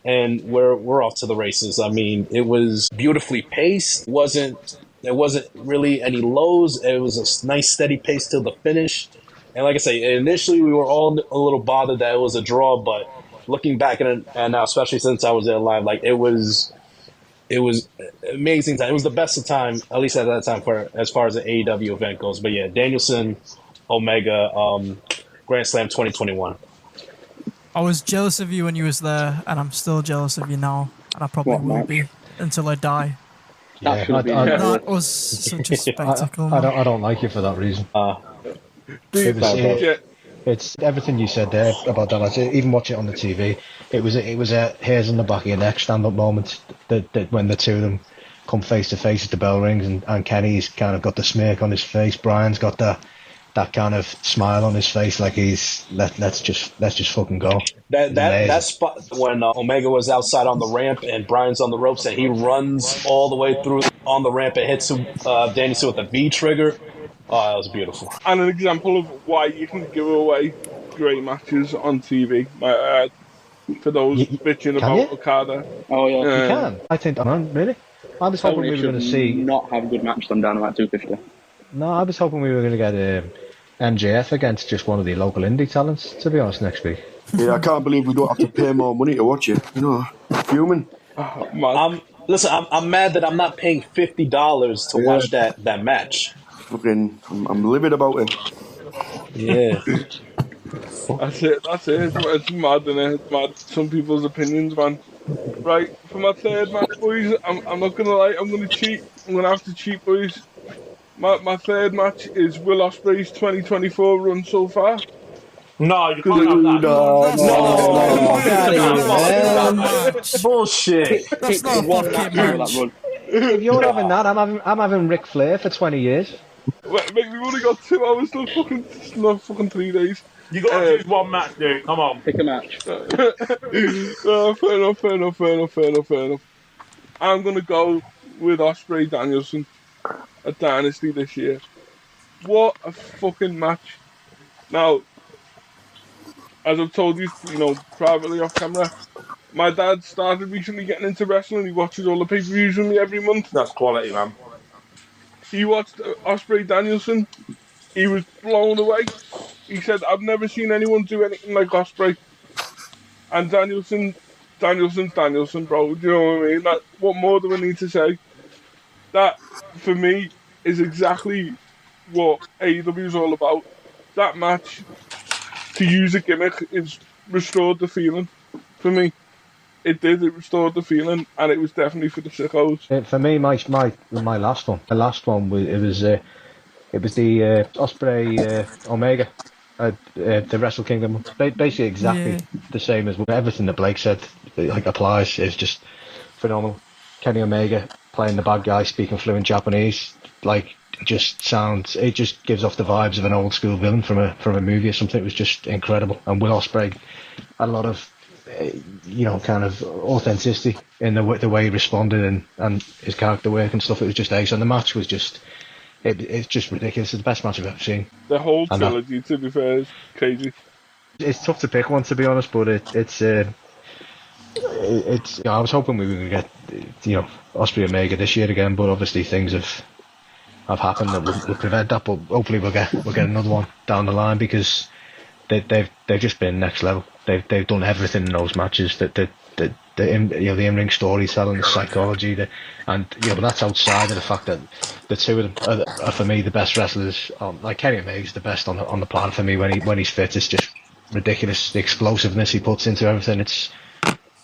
And we're off to the races. I mean, it was beautifully paced. There wasn't really any lows. It was a nice steady pace till the finish. And like I say, initially we were all a little bothered that it was a draw, but looking back at it, and now especially since I was there live, like it was amazing time. It was the best of time, at least at that time, for as far as the AEW event goes. But yeah, Danielson, Omega, Grand Slam 2021. I was jealous of you when you was there, and I'm still jealous of you now, and I probably will be until I die. Yeah, That was such a spectacle. I don't like you for that reason. It's everything you said there about that match. Even watching it on the TV, it was a hairs in the back of your neck stand up moment that when the two of them come face to face at the bell rings, and Kenny's kind of got the smirk on his face. Bryan's got that kind of smile on his face, like let's just fucking go. That spot when Omega was outside on the ramp and Bryan's on the ropes and he runs all the way through on the ramp and hits Danielson with the V trigger. Oh, that was beautiful. And an example of why you can give away great matches on TV. For those bitching about Okada. Oh yeah, you can. I think, really. I was hoping we were going to see not have a good match on Dynamite 250. No, I was hoping we were going to get MJF against just one of the local indie talents, to be honest, next week. Yeah, I can't believe we don't have to pay more money to watch it. You know, fuming. I'm mad that I'm not paying $50 to watch that match. Fucking, I'm livid about it. Yeah. That's it. It's mad, isn't it? It's mad. Some people's opinions, man. Right, for my third match, boys, I'm not going to lie, I'm going to cheat. I'm going to have to cheat, boys. My third match is Will Ospreay's 2024 run so far. No, you can't have that. No. Bullshit. That's not a fucking match. If you're having that, I'm having Ric Flair for 20 years. Wait, we've only got 2 hours, not fucking 3 days. You got to choose one match, dude. Come on. Pick a match. Fair enough. I'm going to go with Ospreay Danielson at Dynasty this year. What a fucking match. Now, as I've told you, privately off camera, my dad started recently getting into wrestling. He watches all the pay-per-views with me every month. That's quality, man. He watched Ospreay Danielson. He was blown away. He said, I've never seen anyone do anything like Ospreay. And Danielson's Danielson, bro. Do you know what I mean? What more do I need to say? That, for me, is exactly what AEW is all about. That match, to use a gimmick, is restored the feeling. For me, it restored the feeling, and it was definitely for the sickos. For me, my last one. The last one was the Ospreay Omega. The Wrestle Kingdom, basically exactly the same as everything that Blake said. Applies. It's just phenomenal. Kenny Omega playing the bad guy, speaking fluent Japanese, it just gives off the vibes of an old school villain from a movie or something. It was just incredible. And Will Ospreay had a lot of kind of authenticity in the way he responded and his character work and stuff. It was just ace, and the match was just. It's just ridiculous. It's the best match I've ever seen. The whole trilogy, to be fair, is crazy. It's tough to pick one, to be honest, but it's. I was hoping we were going to get, Ospreay Omega this year again, but obviously things have happened that would prevent that. But hopefully we'll get another one down the line, because they've just been next level. They've done everything in those matches. The in-ring storytelling, the psychology, but that's outside of the fact that the two of them are for me the best wrestlers. Like Kenny Omega's the best on the planet for me when he's fit. It's just ridiculous, the explosiveness he puts into everything. It's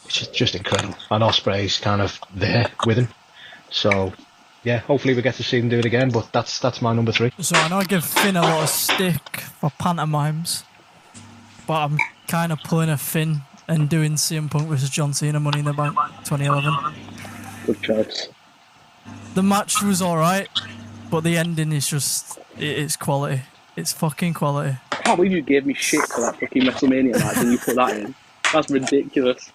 just incredible. And Ospreay's kind of there with him. So yeah, hopefully we get to see him do it again. But that's my number 3. So I know I give Finn a lot of stick for pantomimes, but I'm kind of pulling a Finn and doing CM Punk versus John Cena Money in the Bank 2011. Good choice. The match was alright, but the ending is just, it's quality. It's fucking quality. I can't believe you gave me shit for that fucking WrestleMania match and you put that in. That's ridiculous.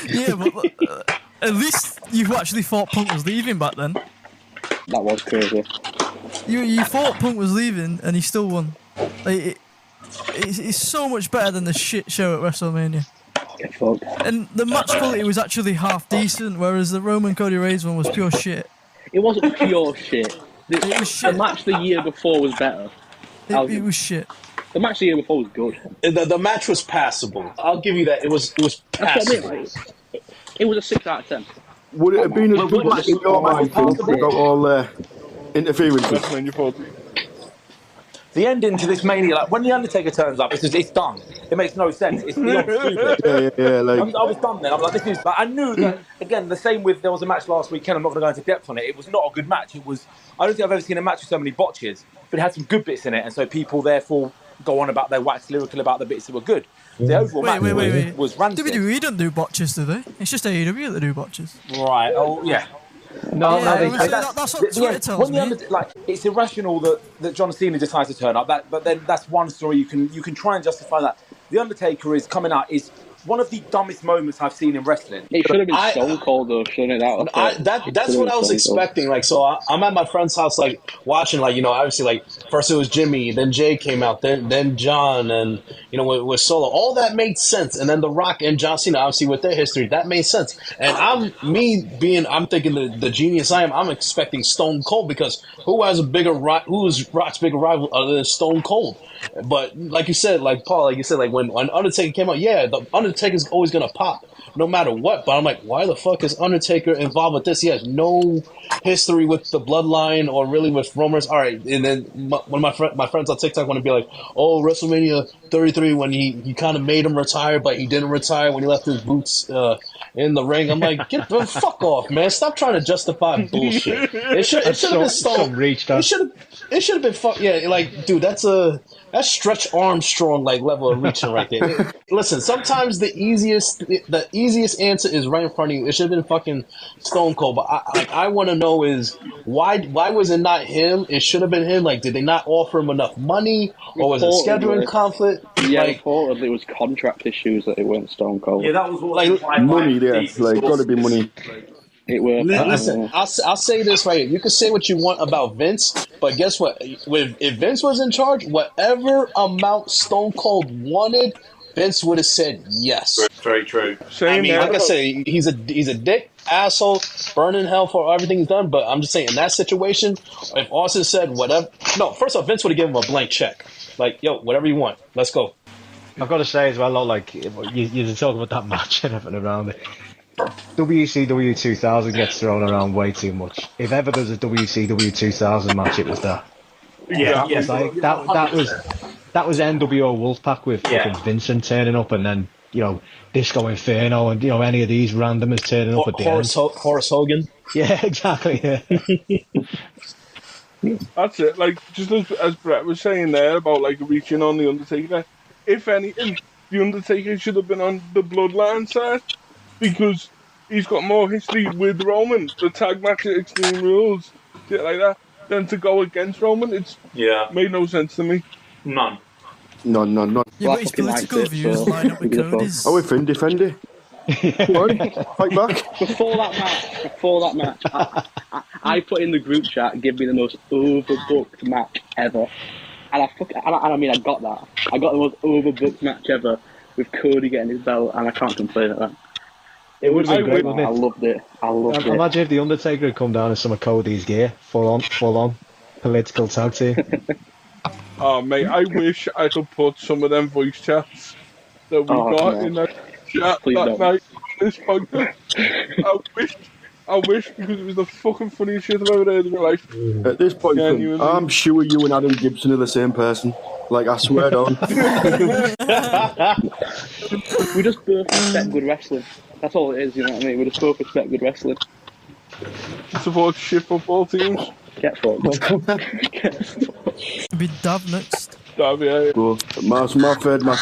Yeah, but at least you actually thought Punk was leaving back then. That was crazy. You thought Punk was leaving and he still won. It's so much better than the shit show at WrestleMania. Get fucked. And the match quality was actually half decent, whereas the Roman Cody Rhodes one was pure shit. It wasn't pure shit. It was shit. The match the year before was better. It was shit. The match the year before was good. The match was passable. I'll give you that. It was passable. That's what I mean, it was a 6 out of 10. Would it have been as good as in your mind without all interferences? The ending to this Mania, like when the Undertaker turns up, it's done. It makes no sense. It's beyond stupid. Yeah. I was done then. I'm like, this is. But I knew that again. The same with there was a match last weekend. I'm not going to go into depth on it. It was not a good match. It was. I don't think I've ever seen a match with so many botches, but it had some good bits in it, and so people therefore go on about their wax lyrical about the bits that were good. The overall match was rancid. WWE don't do botches, do they? It's just AEW that do botches. Right. Oh yeah. No, Yeah, no, they, honestly, they, that's what Twitter tells me. It's irrational that John Cena decides to turn up. But then that's one story you can try and justify that. The Undertaker is coming out is one of the dumbest moments I've seen in wrestling. It should have been Stone Cold though, shouldn't it? That's what I was expecting. Like, so I'm at my friend's house, like watching, like, you know, obviously, like first it was Jimmy, then Jay came out, then John, and you know, with Solo, all that made sense, and then The Rock and John Cena, obviously with their history, that made sense. And I'm thinking the genius I am, I'm expecting Stone Cold because who's Rock's bigger rival other than Stone Cold? But like you said, like Paul, like you said, like when Undertaker came out, yeah, the Undertaker's always gonna pop no matter what. But I'm like, why the fuck is Undertaker involved with this? He has no history with the bloodline or really with Roman's. All right, and then one of my friends on TikTok want to be like, oh, WrestleMania 33 when he kind of made him retire, but he didn't retire when he left his boots in the ring. I'm like, get the fuck off, man! Stop trying to justify bullshit. It should have been Stone. It should have been fuck. Yeah, like, dude, that's Stretch Armstrong like level of reaching right there. Listen, sometimes the easiest answer is right in front of you. It should have been fucking Stone Cold. But I want to know is why was it not him? It should have been him. Like, did they not offer him enough money, or was it scheduling conflict? Yeah, like, reportedly it was contract issues that it weren't Stone Cold. Yeah, that was what like money. Yeah, like gotta be money. It was. Listen, I'll say this right here. You can say what you want about Vince, but guess what? If Vince was in charge, whatever amount Stone Cold wanted, Vince would have said yes. Very true. I mean, like I say, he's a dick, asshole, burning hell for everything he's done. But I'm just saying, in that situation, if Austin said whatever, no, first off, Vince would have given him a blank check. Like, yo, whatever you want, let's go. I've got to say as well, like you're talking about that match and everything around it. WCW 2000 gets thrown around way too much. If ever there's a WCW 2000 match, it was that. Yeah, that was NWO Wolfpack with fucking Vincent turning up, and then Disco Inferno, and any of these randomers turning up at the end. Horace Hogan. Yeah, exactly. Yeah. That's it. Like, just as Bret was saying there about like reaching on the Undertaker. If anything, the Undertaker should have been on the Bloodline side because he's got more history with Roman, the tag match at Extreme Rules, shit like that, than to go against Roman. It's made no sense to me. None. Yeah, but his political views line up with Cody's. Oh, if defend it. Fight back. Before that match, I put in the group chat, give me the most overbooked match ever. And I mean, I got that. I got the most overbooked match ever with Cody getting his belt, and I can't complain at that. It would have been great, wouldn't it? I loved it. Imagine if the Undertaker had come down in some of Cody's gear, full on political tag team. Oh mate, I wish I could put some of them voice chats that we got in that chat night on this podcast. I wish because it was the fucking funniest shit I've ever heard in my life. At this point, I'm sure you and Adam Gibson are the same person. Like, I swear down. We just both respect good wrestling. That's all it is, you know what I mean? We just both respect good wrestling. Support shit football teams. Get fucked. Be Dav next. Dav, yeah. My third match.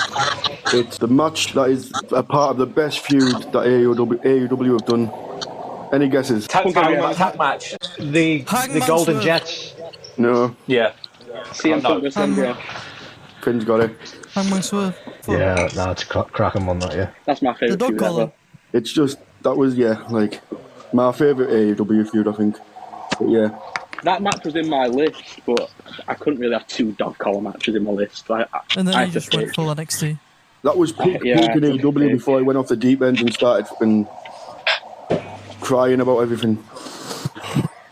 It's the match that is a part of the best feud that AEW have done. Any guesses? Tag match. The Golden Jets. No. Yeah. CM Punk versus MJF. Finn's got it. Hangman Swerve. Yeah, no, it's a cracking one, that, yeah. That's my favourite feud ever. It's just, that was, like, my favourite AEW feud, I think. But yeah. That match was in my list, but I couldn't really have two dog collar matches in my list. And then you just went full NXT. That was peak in AEW before I went off the deep end and started fucking crying about everything.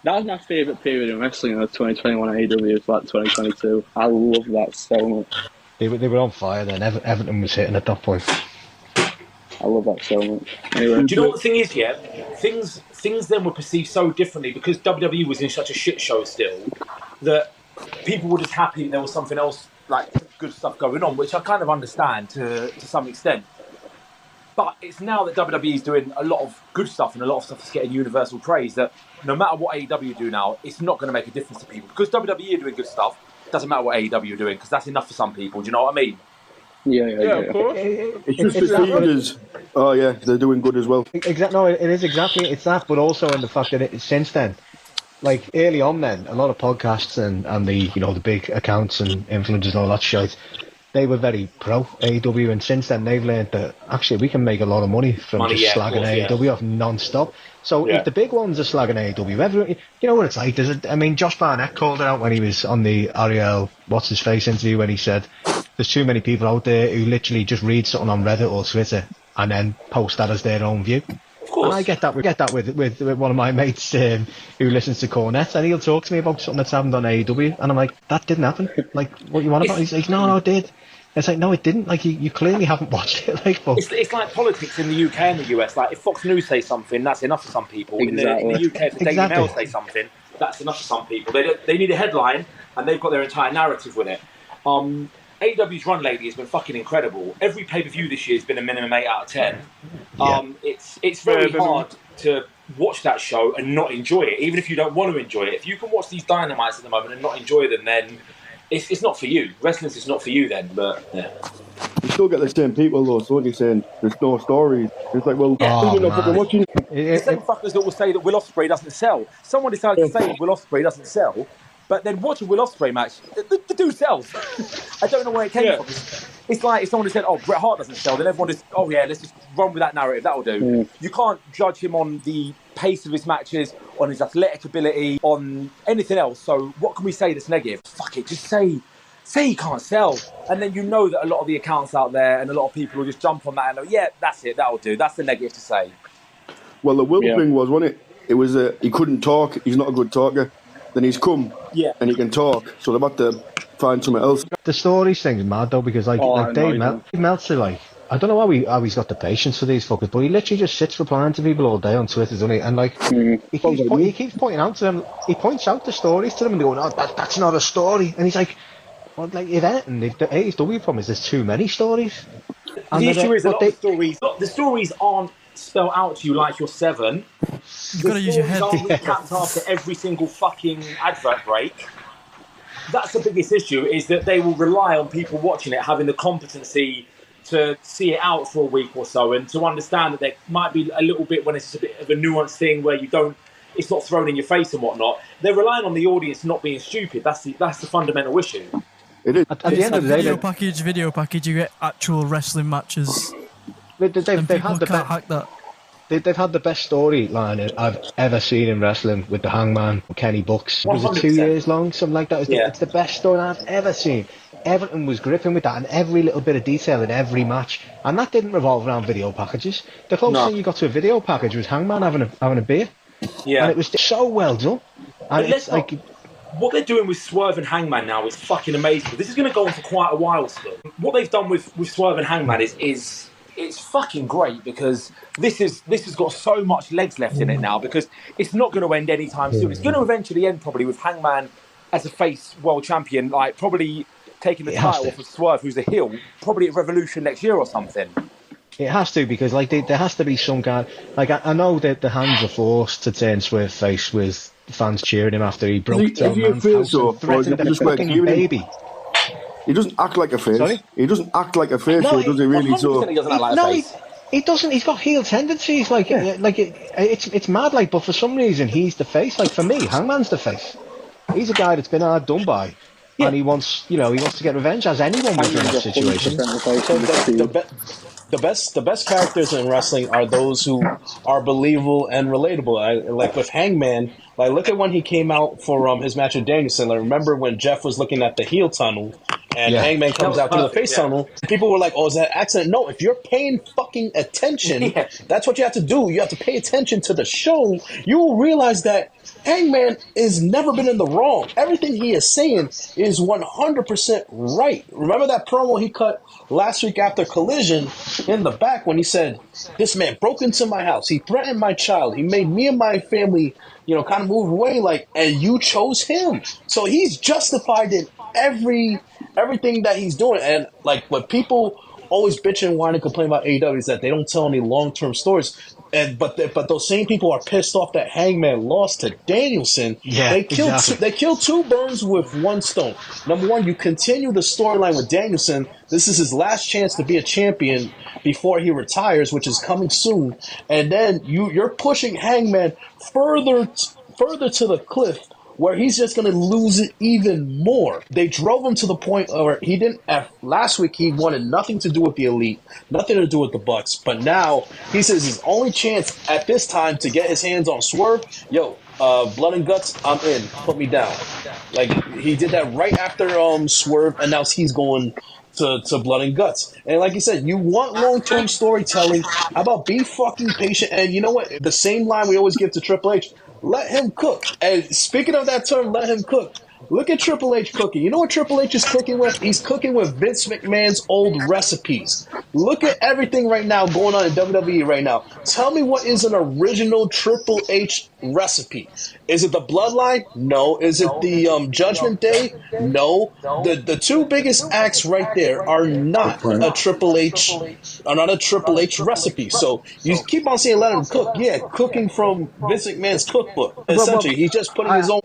That was my favourite period in wrestling in 2021 AEW. It's like 2022. I love that so much. They were on fire then. Everton was hitting at that point. I love that so much. Anyway, do you know what the thing is, yeah? Things then were perceived so differently because WWE was in such a shit show still that people were just happy that there was something else, like good stuff going on, which I kind of understand to some extent. But it's now that WWE is doing a lot of good stuff and a lot of stuff that's getting universal praise that no matter what AEW do now, it's not going to make a difference to people. Because WWE are doing good stuff, it doesn't matter what AEW are doing because that's enough for some people. Do you know what I mean? Yeah, of course. It's just It's that, perceived as, oh yeah, they're doing good as well. No, it is exactly. It's that, but also in the fact that since then, like early on, then a lot of podcasts and the the big accounts and influencers and all that shit, they were very pro AEW, and since then they've learned that actually we can make a lot of money from just slagging AEW off non-stop. So if the big ones are slagging AEW, everyone, you know what it's like. Josh Barnett called it out when he was on the Ariel what's his face interview when he said there's too many people out there who literally just read something on Reddit or Twitter and then post that as their own view. Of course. And I get that with one of my mates who listens to Cornette, and he'll talk to me about something that's happened on AEW, and I'm like, that didn't happen. Like, what you want about? He's like, no, it did. It's like, no, it didn't. Like, you clearly haven't watched it. Like, but it's like politics in the UK and the US. Like, if Fox News say something, that's enough for some people. Exactly. In the UK, if the Daily Mail say something, that's enough for some people. They need a headline, and they've got their entire narrative with it. AEW's run lately has been fucking incredible. Every pay-per-view this year has been a minimum 8 out of 10. It's very hard to watch that show and not enjoy it, even if you don't want to enjoy it. If you can watch these Dynamites at the moment and not enjoy them, then it's not for you. Wrestling's is not for you then, but yeah. You still get the same people though, so what you're saying, there's no stories. It's like, well, you're not fucking watching. The same fuckers that will say that Will Ospreay doesn't sell. Someone decided to say that Will Ospreay doesn't sell, but then watch a Will Ospreay match. The dude sells. I don't know where it came from. It's like if someone had said, oh, Bret Hart doesn't sell, then everyone just, oh yeah, let's just run with that narrative, that'll do. You can't judge him on the pace of his matches, on his athletic ability, on anything else. So what can we say that's negative? Fuck it, just say he can't sell. And then you know that a lot of the accounts out there and a lot of people will just jump on that and go, yeah, that's it, that'll do. That's the negative to say. Well, the Will thing was, wasn't it? It was, he couldn't talk, he's not a good talker. Then he's come and he can talk, so they're about to find something else. The stories thing's mad though, because Dave Meltzer, like, I don't know how he's got the patience for these fuckers, but he literally just sits replying to people all day on Twitter, doesn't he? And like, he keeps pointing out to them, he points out the stories to them, and they go, no, that's not a story. And he's like, well, like, if anything, the AEW problem is there's too many stories. And the issue is a lot of the stories aren't spelled out to you like you're 7. You've got to use your head. Recapped after every single fucking advert break. That's the biggest issue, is that they will rely on people watching it having the competency to see it out for a week or so and to understand that there might be a little bit when it's a bit of a nuanced thing where it's not thrown in your face and whatnot. They're relying on the audience not being stupid. That's the fundamental issue. It is. At the end of the day, video package, you get actual wrestling matches. They've had the best storyline I've ever seen in wrestling with the Hangman, Kenny Bucks. Was it 2 years long? Something like that. It's the best storyline I've ever seen. Everton was gripping with that, and every little bit of detail in every match. And that didn't revolve around video packages. The closest thing you got to a video package was Hangman having a beer. Yeah. And it was so well done. And it's like, what they're doing with Swerve and Hangman now is fucking amazing. This is going to go on for quite a while still. What they've done with Swerve and Hangman is it's fucking great, because this has got so much legs left in it now, because it's not going to end anytime soon. It's going to eventually end probably with Hangman as a face world champion, like probably taking the title off of Swerve, who's a heel, probably at Revolution next year or something. It has to, because like there has to be some kind. Like I know that the hands are forced to turn Swerve face with fans cheering him after he broke down man's house and threatened a fucking baby. He doesn't act like a face. Sorry? He doesn't act like a face, does he really? So he doesn't act like a face. He doesn't. He's got heel tendencies. It's mad. Like, but for some reason, he's the face. Like for me, Hangman's the face. He's a guy that's been hard done by, and he wants to get revenge, as anyone would in that situation. The best characters in wrestling are those who are believable and relatable. Like with Hangman, like look at when he came out for his match with Danielson. Like, remember when Jeff was looking at the heel tunnel and Hangman comes out through the face tunnel? People were like, "Oh, is that an accident?" No, if you're paying fucking attention, that's what you have to do. You have to pay attention to the show. You will realize that Hangman has never been in the wrong. Everything he is saying is 100% right. Remember that promo he cut last week after Collision in the back when he said, "This man broke into my house. He threatened my child. He made me and my family, kind of move away. And you chose him. So he's justified in everything that he's doing." And like what people always bitch and whine and complain about AEW is that they don't tell any long-term stories. But those same people are pissed off that Hangman lost to Danielson. Yeah, they killed exactly. they killed two birds with one stone. Number one, you continue the storyline with Danielson. This is his last chance to be a champion before he retires, which is coming soon. And then you're pushing Hangman further to the cliff, where he's just going to lose it even more. They drove him to the point where he didn't. Last week, he wanted nothing to do with the Elite, nothing to do with the Bucks. But now he says his only chance at this time to get his hands on Swerve, blood and guts, I'm in. Put me down. Like, he did that right after Swerve announced he's going to blood and guts. And like you said, you want long-term storytelling. How about be fucking patient? And you know what? The same line we always give to Triple H. Let him cook. And speaking of that term, let him cook. Look at Triple H cooking. You know what Triple H is cooking with? He's cooking with Vince McMahon's old recipes. Look at everything right now going on in WWE right now. Tell me what is an original Triple H recipe. Is it the Bloodline? No. Is it the Judgment Day? No. The two biggest acts right there are not a Triple H recipe. So you keep on saying let him cook. Yeah, cooking from Vince McMahon's cookbook. Essentially, he's just putting his own.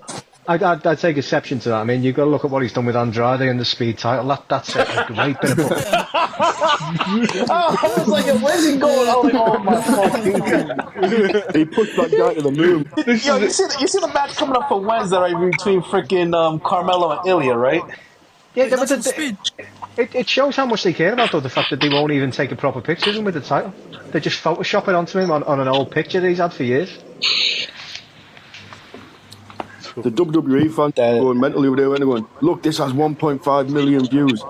I'd take exception to that. I mean, you've got to look at what he's done with Andrade and the Speed title. That's a great bit of book. I was like, where's he going? I was like, oh my fucking. He pushed that guy to the moon. Yo, you see the match coming up for Wednesday, right? Between freaking Carmelo and Ilya, right? Yeah, That's on Speed. it shows how much they care about, though, the fact that they won't even take a proper picture of him with the title. They just Photoshop it onto him on an old picture that he's had for years. The WWE fans going mentally with it going, look, this has 1.5 million views.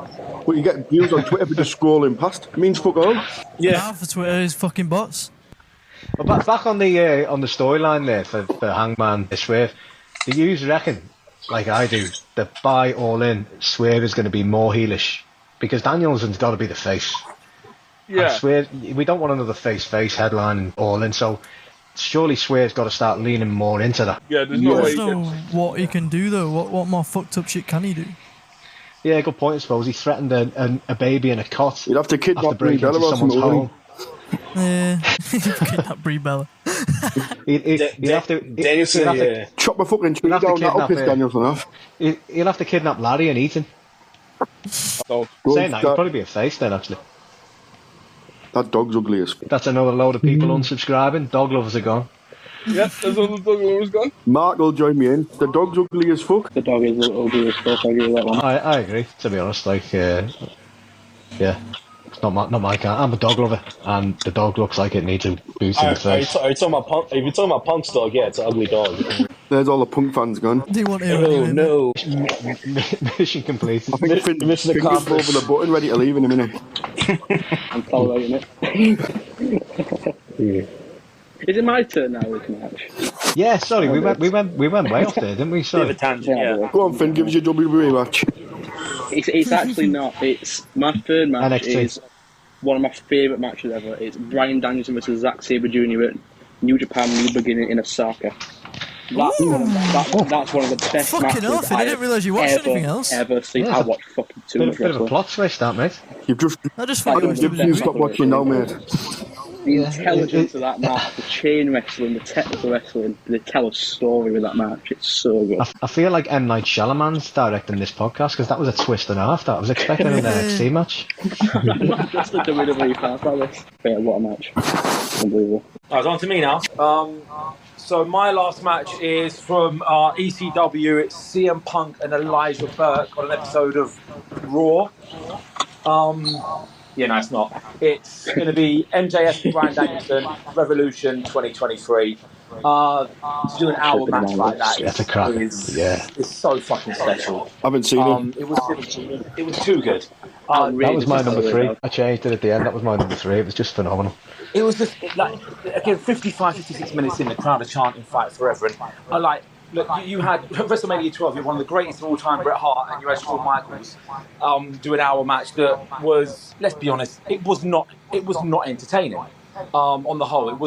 But you get views on Twitter for just scrolling past. It means fuck all. Yeah. Now for Twitter is fucking bots. But back on the storyline there for Hangman Swerve, do you reckon, like I do, that by All In, Swerve is going to be more heelish? Because Danielson's got to be the face. Yeah. And Swerve, we don't want another face headline All In, so surely Swerve's got to start leaning more into that. Yeah, there's no way. What he can do though. What more fucked up shit can he do? Yeah, good point. I suppose he threatened a baby in a cot. You'd have to kidnap break Brie into Bella or someone's something. home. Yeah, kidnap Brie Bella. He'd have to Danielson, yeah. Chop a fucking tree He'll have to down, that'll piss kidnap Danielson off. He'll have to kidnap Larry and eat him. So, Saying that, he'd probably be a face then, actually. That dog's ugly as fuck. That's another load of people unsubscribing. Dog lovers are gone. yeah, there's another dog that was gone. Mark will join me in. The dog's ugly as fuck. The dog is ugly as fuck, I agree with that one. I agree, to be honest. Like, yeah, it's not my kind. I'm a dog lover, and the dog looks like it needs a boot in the face. Are you talking about Punk? If you're talking about Punk's dog, yeah, it's an ugly dog. There's all the Punk fans gone. They want to Oh no! Mission completed. I think Finn's Mission over accomplished. the button, ready to leave in a minute. I'm tolerating it. Is it my turn now, this match? Yeah, sorry, we went way off there, didn't we? Bit of Sorry. a tangent, yeah. Go on, Finn, give us your WWE match. It's actually not. It's my third match. NXT. Is one of my favourite matches ever. It's Bryan Danielson versus Zack Sabre Jr. at New Japan New Beginning in Osaka. That's one of the best Fucking matches off, I didn't realise you watched anything else. ever seen. Yeah. I watched fucking too much Bit of a wrestling. plot twist, that, mate. You've just I just thought you watched you WWE. stop watching now, mate. The intelligence of that match, the chain wrestling, the technical wrestling, they tell a story with that match. It's so good. I feel like M. Night Shyamalan's directing this podcast, because that was a twist and a half. That I was expecting an NXT match. I'm not just a WWE fan, that was. Yeah, what a match. Unbelievable. It's on to me now. So my last match is from ECW. It's CM Punk and Elijah Burke on an episode of Raw. Yeah, no, it's not. It's going to be MJF and Bryan Danielson, Revolution 2023. To do an hour match like that That's a crap. is so fucking special. Haven't seen it. It was too good. That was my number 3. I changed it at the end. That was my number 3. It was just phenomenal. It was just like, again, 55, 56 minutes in, the crowd are chanting "Fight Forever," and I like. Look, you had WrestleMania 12. You're one of the greatest of all time, Bret Hart, and you had Shawn Michaels do an hour match that was, let's be honest, it was not entertaining. On the whole, it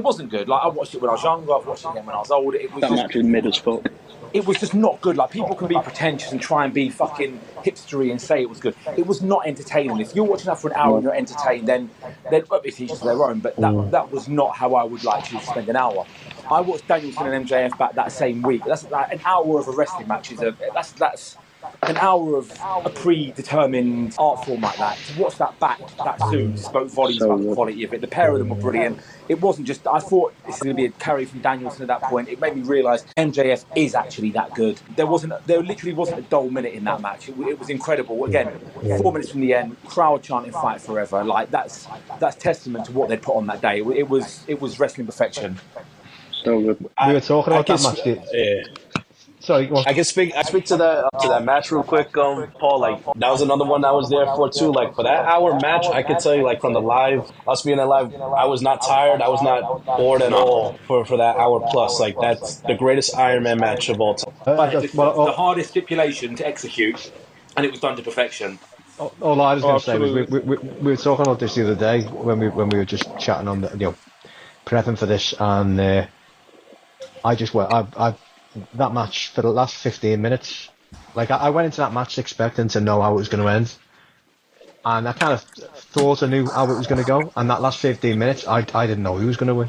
wasn't good. Like, I watched it when I was younger. I've watched it again when I was older. It was That match is mid as fuck. it was just not good. Like, people can be pretentious and try and be fucking hipstery and say it was good. It was not entertaining. If you're watching that for an hour and you're entertained, then obviously each to their own. But that was not how I would like to spend an hour. I watched Danielson and MJF back that same week. That's like an hour of a wrestling match. That's an hour of a predetermined art form like that. To watch that back that soon spoke volumes about the quality of it. The pair of them were brilliant. It wasn't just, I thought this is going to be a carry from Danielson at that point. It made me realise MJF is actually that good. There literally wasn't a dull minute in that match. It was incredible. Again, 4 minutes from the end, crowd chanting "Fight Forever." Like, that's testament to what they put on that day. It was wrestling perfection. So good. We were talking about that match. Yeah. Sorry, go on. I speak to that match real quick, Paul. Like, that was another one I was there for too. Like, for that hour match, I could tell you, like, from the live, us being alive, I was not tired. I was not bored at all for that hour plus. Like, that's the greatest Iron Man match of all time. The hardest stipulation to execute, and it was done to perfection. All I was going to say was we were talking about this the other day when we were just chatting on the, prepping for this, and that match for the last 15 minutes, like, I went into that match expecting to know how it was going to end, and I kind of thought I knew how it was going to go, and that last 15 minutes I didn't know who was going to win.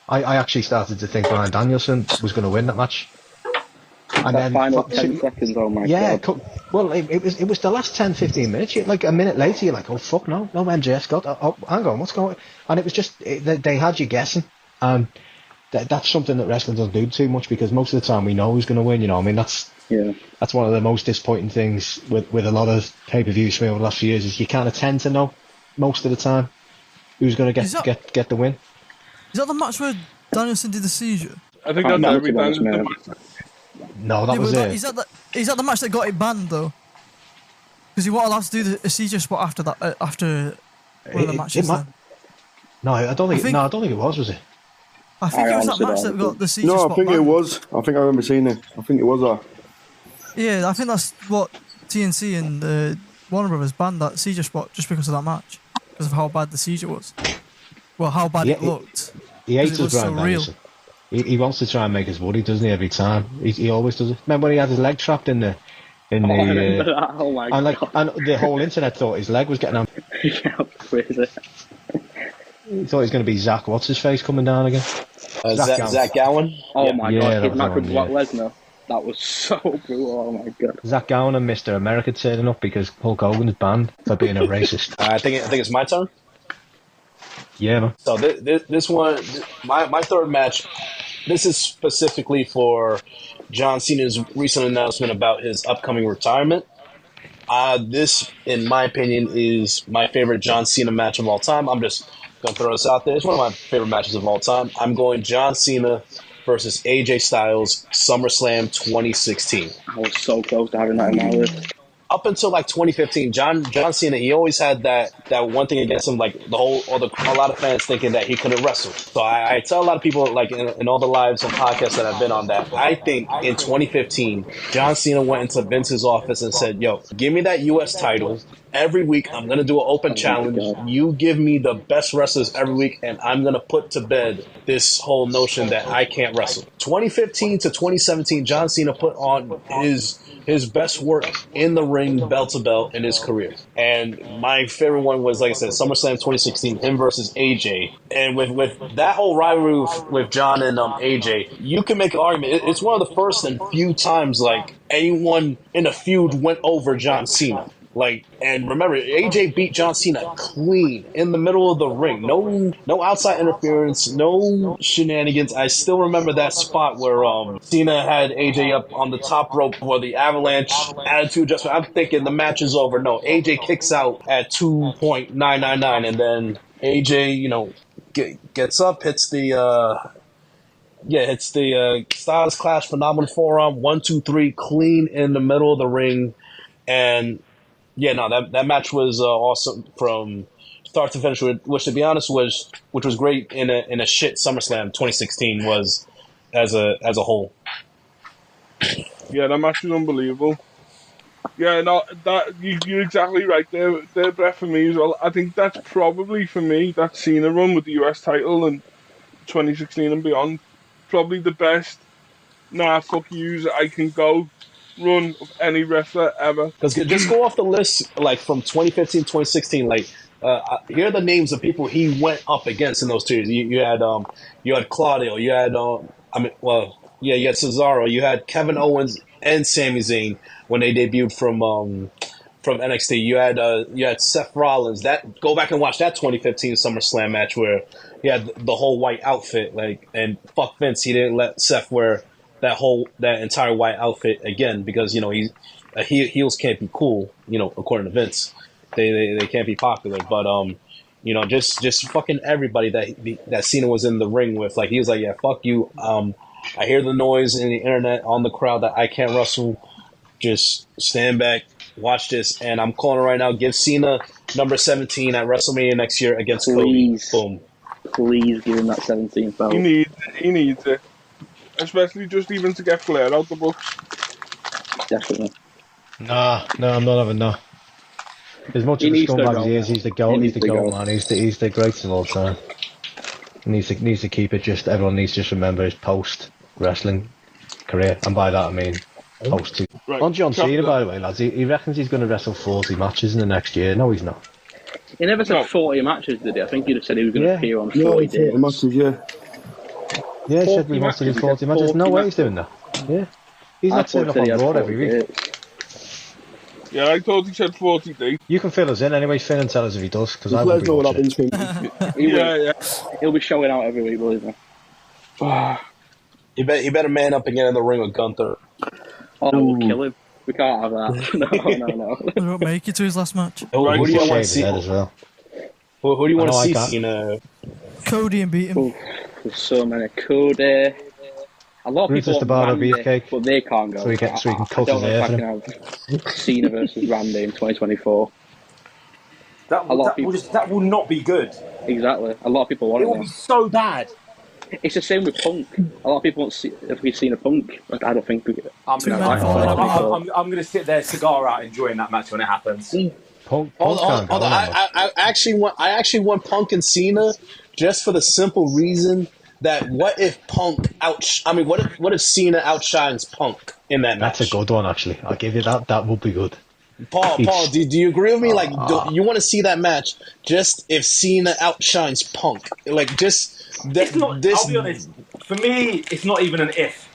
I actually started to think Bryan Danielson was going to win that match. And that then final 10 seconds, oh my god. Well, it was the last 10-15 minutes. Like, a minute later you're like, oh fuck, no MJF's got, oh hang on, what's going on? And it was just, they had you guessing, and that's something that wrestling doesn't do too much, because most of the time we know who's going to win. I mean, that's one of the most disappointing things with a lot of pay-per-views for me over the last few years, is you kind of tend to know most of the time who's going to get the win. Is that the match where Danielson did the seizure? I think that's every match. No, that was it. Is that the match that got it banned though? Because you weren't allowed to do the seizure spot after that. After one of the matches. No, I don't think it was it? I think it was that match that got the seizure spot. No, I think it was. I think I remember seeing it. I think it was that. Yeah, I think that's what TNC and Warner Brothers banned, that seizure spot, just because of that match, because of how bad the seizure was. Well, how bad it looked. He hates his Bryan Danielson. He wants to try and make us woody, doesn't he? Every time he always does it. Remember when he had his leg trapped in the? Oh my god! And the whole internet thought his leg was getting on. Yeah, crazy. He thought he was going to be Zach. What's his face coming down again? Zach Gowen. Oh my god! His match with Brock Lesnar. That was so brutal. Oh my god. Zach Gowen and Mr. America turning up because Hulk Hogan is banned for being a racist. I think it's my turn. Yeah, man. So this one, my third match, this is specifically for John Cena's recent announcement about his upcoming retirement. This, in my opinion, is my favorite John Cena match of all time. I'm just going to throw this out there. It's one of my favorite matches of all time. I'm going John Cena versus AJ Styles, SummerSlam 2016. I was so close to having that in my list. Up until like 2015, John Cena, he always had that one thing against him, like a lot of fans thinking that he couldn't wrestle. So I tell a lot of people, like in all the lives and podcasts that I've been on, that I think in 2015, John Cena went into Vince's office and said, "Yo, give me that U.S. title. Every week, I'm going to do an open challenge. You give me the best wrestlers every week, and I'm going to put to bed this whole notion that I can't wrestle." 2015 to 2017, John Cena put on his best work in the ring, belt to belt, in his career. And my favorite one was, like I said, SummerSlam 2016, him versus AJ. And with that whole rivalry with John and AJ, you can make an argument. It's one of the first and few times, like, anyone in a feud went over John Cena. Like, and remember, AJ beat John Cena clean in the middle of the ring. No outside interference, no shenanigans. I still remember that spot where Cena had AJ up on the top rope for the avalanche attitude adjustment. I'm thinking the match is over. No, AJ kicks out at 2.999, and then AJ, gets up, hits the Styles Clash phenomenal forearm, 1, 2, 3, clean in the middle of the ring, and. Yeah, no, that match was awesome from start to finish. Which, to be honest, was great in a shit SummerSlam 2016 was as a whole. Yeah, that match was unbelievable. Yeah, no, you're exactly right there, Bret, for me as well. I think that's probably for me that Cena run with the US title in 2016 and beyond, probably the best nah, fuck yous, I can go run of any wrestler ever. Because just go off the list, like from 2015, 2016. Like, here are the names of people he went up against in those two years. You had Claudio. You had you had Cesaro. You had Kevin Owens and Sami Zayn when they debuted from NXT. You had Seth Rollins. That go back and watch that 2015 SummerSlam match where he had the whole white outfit. Like, and fuck Vince, he didn't let Seth wear that entire white outfit again because heels can't be cool. According to Vince, they can't be popular. But just fucking everybody that Cena was in the ring with, like, he was like, yeah, fuck you. I hear the noise in the internet on the crowd that I can't wrestle. Just stand back, watch this, and I'm calling it right now. Give Cena number 17 at WrestleMania next year against Cody. Boom. Please give him that 17th belt. He needs it. Especially just even to get Flair out the books. Definitely. No, I'm not having that. As much as a scumbag as he is, he's the GOAT, man. He's the greatest of all time. He needs to keep it. Just everyone needs to just remember his post-wrestling career. And by that I mean post. Right. On John Cena, by the way, lads, he reckons he's going to wrestle 40 matches in the next year. No, he's not. He never said 40 matches, did he? I think he just said he was going to appear on 40 days. Matches, yeah. Yeah, he said he wants to do 40 matches. No way he's doing that. Yeah. He's not turning up on Raw every week. Yeah, I thought he said 40 days. You can fill us in anyway, Finn, and tell us if he does, because I won't be watching. Yeah. He'll be showing out every week, believe me. He better man up and get in the ring with Gunther. Oh, we'll kill him. We can't have that. No. He won't make it to his last match. Who do you want to see? As well. Who do you want to see Cena? Cody and beat him. Ooh, there's so many. Cody. A lot of people Just about want a Randy, beefcake. but they can't go. So we can cut I don't his know hair if I for can have Cena versus Randy in 2024. That will not be good. Exactly. A lot of people want It it. will be so bad. It's the same with Punk. A lot of people want to see if we've seen a Punk. Like, I don't think we get. I'm going to sit there, cigar out, enjoying that match when it happens. Hold on. I actually want Punk and Cena just for the simple reason that what if what if Cena outshines Punk in that match? That's a good one, actually. I'll give you that. That would be good. Paul, do you agree with me? Like, you want to see that match just if Cena outshines Punk? Like, just it's not. I'll be honest. For me, it's not even an if.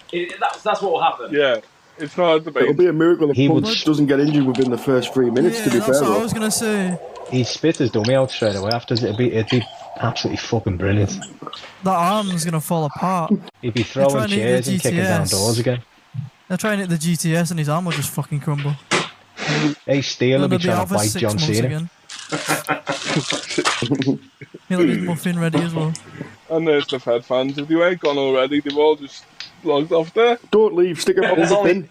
That's what will happen. Yeah, it's not a debate. It'll be a miracle if Punk doesn't get injured within the first 3 minutes. Yeah, to be fair, that's what I was gonna say. He spit his dummy out straight away after. It'd be absolutely fucking brilliant. That arm's gonna fall apart. He'd be throwing chairs and kicking down doors again. They're trying to hit the GTS and his arm will just fucking crumble. Hey, Steele will be trying to bite John Cena. He'll have his muffin ready as well. And there's the Fed fans. If you ain't gone already, they've all just logged off there. Don't leave. Stick it up the bin.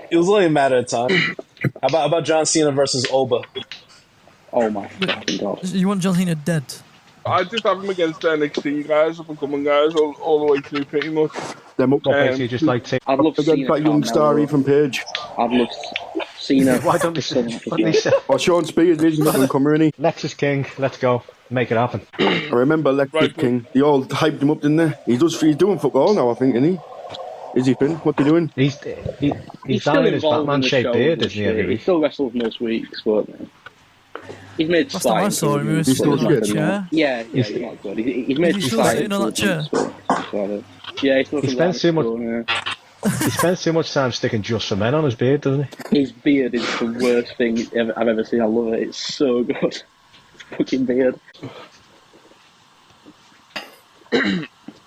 It was only a matter of time. How about John Cena versus Oba? Oh my fucking god! You want John Cena dead? I just have him against the NXT guys, up and coming guys, all the way through pretty much. Them up basically just like I'd love against that young star Ethan Page. I'd love Cena. Why don't they say? Or Sean Spears is an up-and-comer, isn't he? Lexus King, let's go. Make it happen. I remember Lexus King. They all hyped him up, didn't they? He's doing fuck all now, I think, isn't he? Is he, Finn? What's he doing? He's down in his Batman-shaped beard, isn't he, every He week? still wrestles most weeks, but he's made Last time I saw him, he was sitting on that chair. Yeah, he's not good. He's made He's still sitting on that chair. Yeah, he's still He spends too much. He spends too much time sticking Just for Men on his beard, doesn't he? His beard is the worst thing I've ever seen. I love it. It's so good. His fucking beard.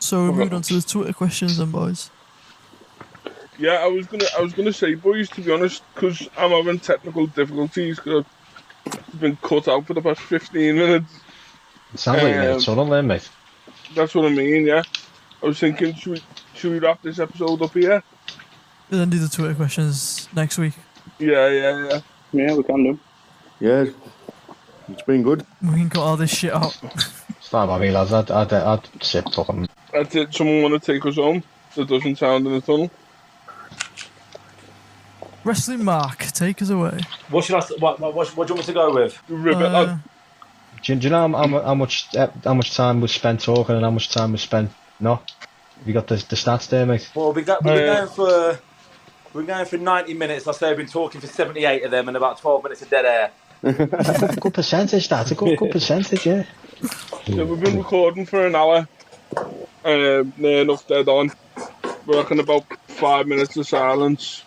So we moved on to the Twitter questions then, boys. Yeah, I was gonna say, boys, to be honest, because I'm having technical difficulties because I've been cut out for the past 15 minutes. It sounds like you made a tunnel there, mate. That's what I mean, yeah. I was thinking, should we wrap this episode up here? And then do the Twitter questions next week. Yeah. Yeah, we can do. Yeah, it's been good. We can cut all this shit out. It's not about me, lads. I'd sit fucking. That's it. Someone want to take us home that doesn't sound in the tunnel? Wrestling Mark, take us away. What do you want me to go with? Do you know how much time was spent talking and how much time was spent not? You got the stats there, mate? Well, we're going for 90 minutes. I say we've been talking for 78 of them and about 12 minutes of dead air. That's a good percentage. That's a good percentage, yeah. So we've been recording for an hour. Near enough dead on. We're looking about 5 minutes of silence.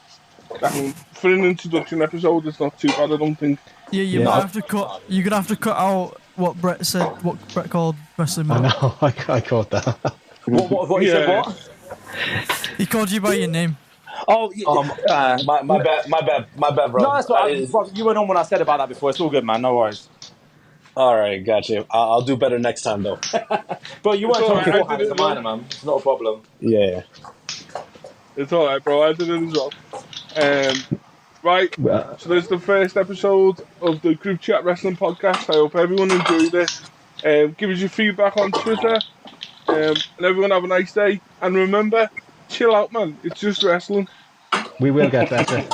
For an introduction episode, it's not too bad, I don't think. Yeah, you're gonna have to cut out what Bret said. What Bret called wrestling. I know. I caught that. What he said? What? He called you by your name. Oh, yeah. My bad, bro. No, that's right. You went on when I said about that before. It's all good, man. No worries. All right, gotcha. I'll do better next time, though. But you weren't talking right, beforehand. It's a minor, man. It's not a problem. Yeah. It's all right, bro. I did it as well. Right, so there's the first episode of the Group Chat Wrestling Podcast. I hope everyone enjoyed it. Give us your feedback on Twitter. And everyone have a nice day. And remember, chill out, man. It's just wrestling. We will get better.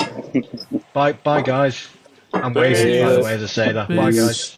Bye, guys. I'm waving, by the way, to say that. Bye, guys.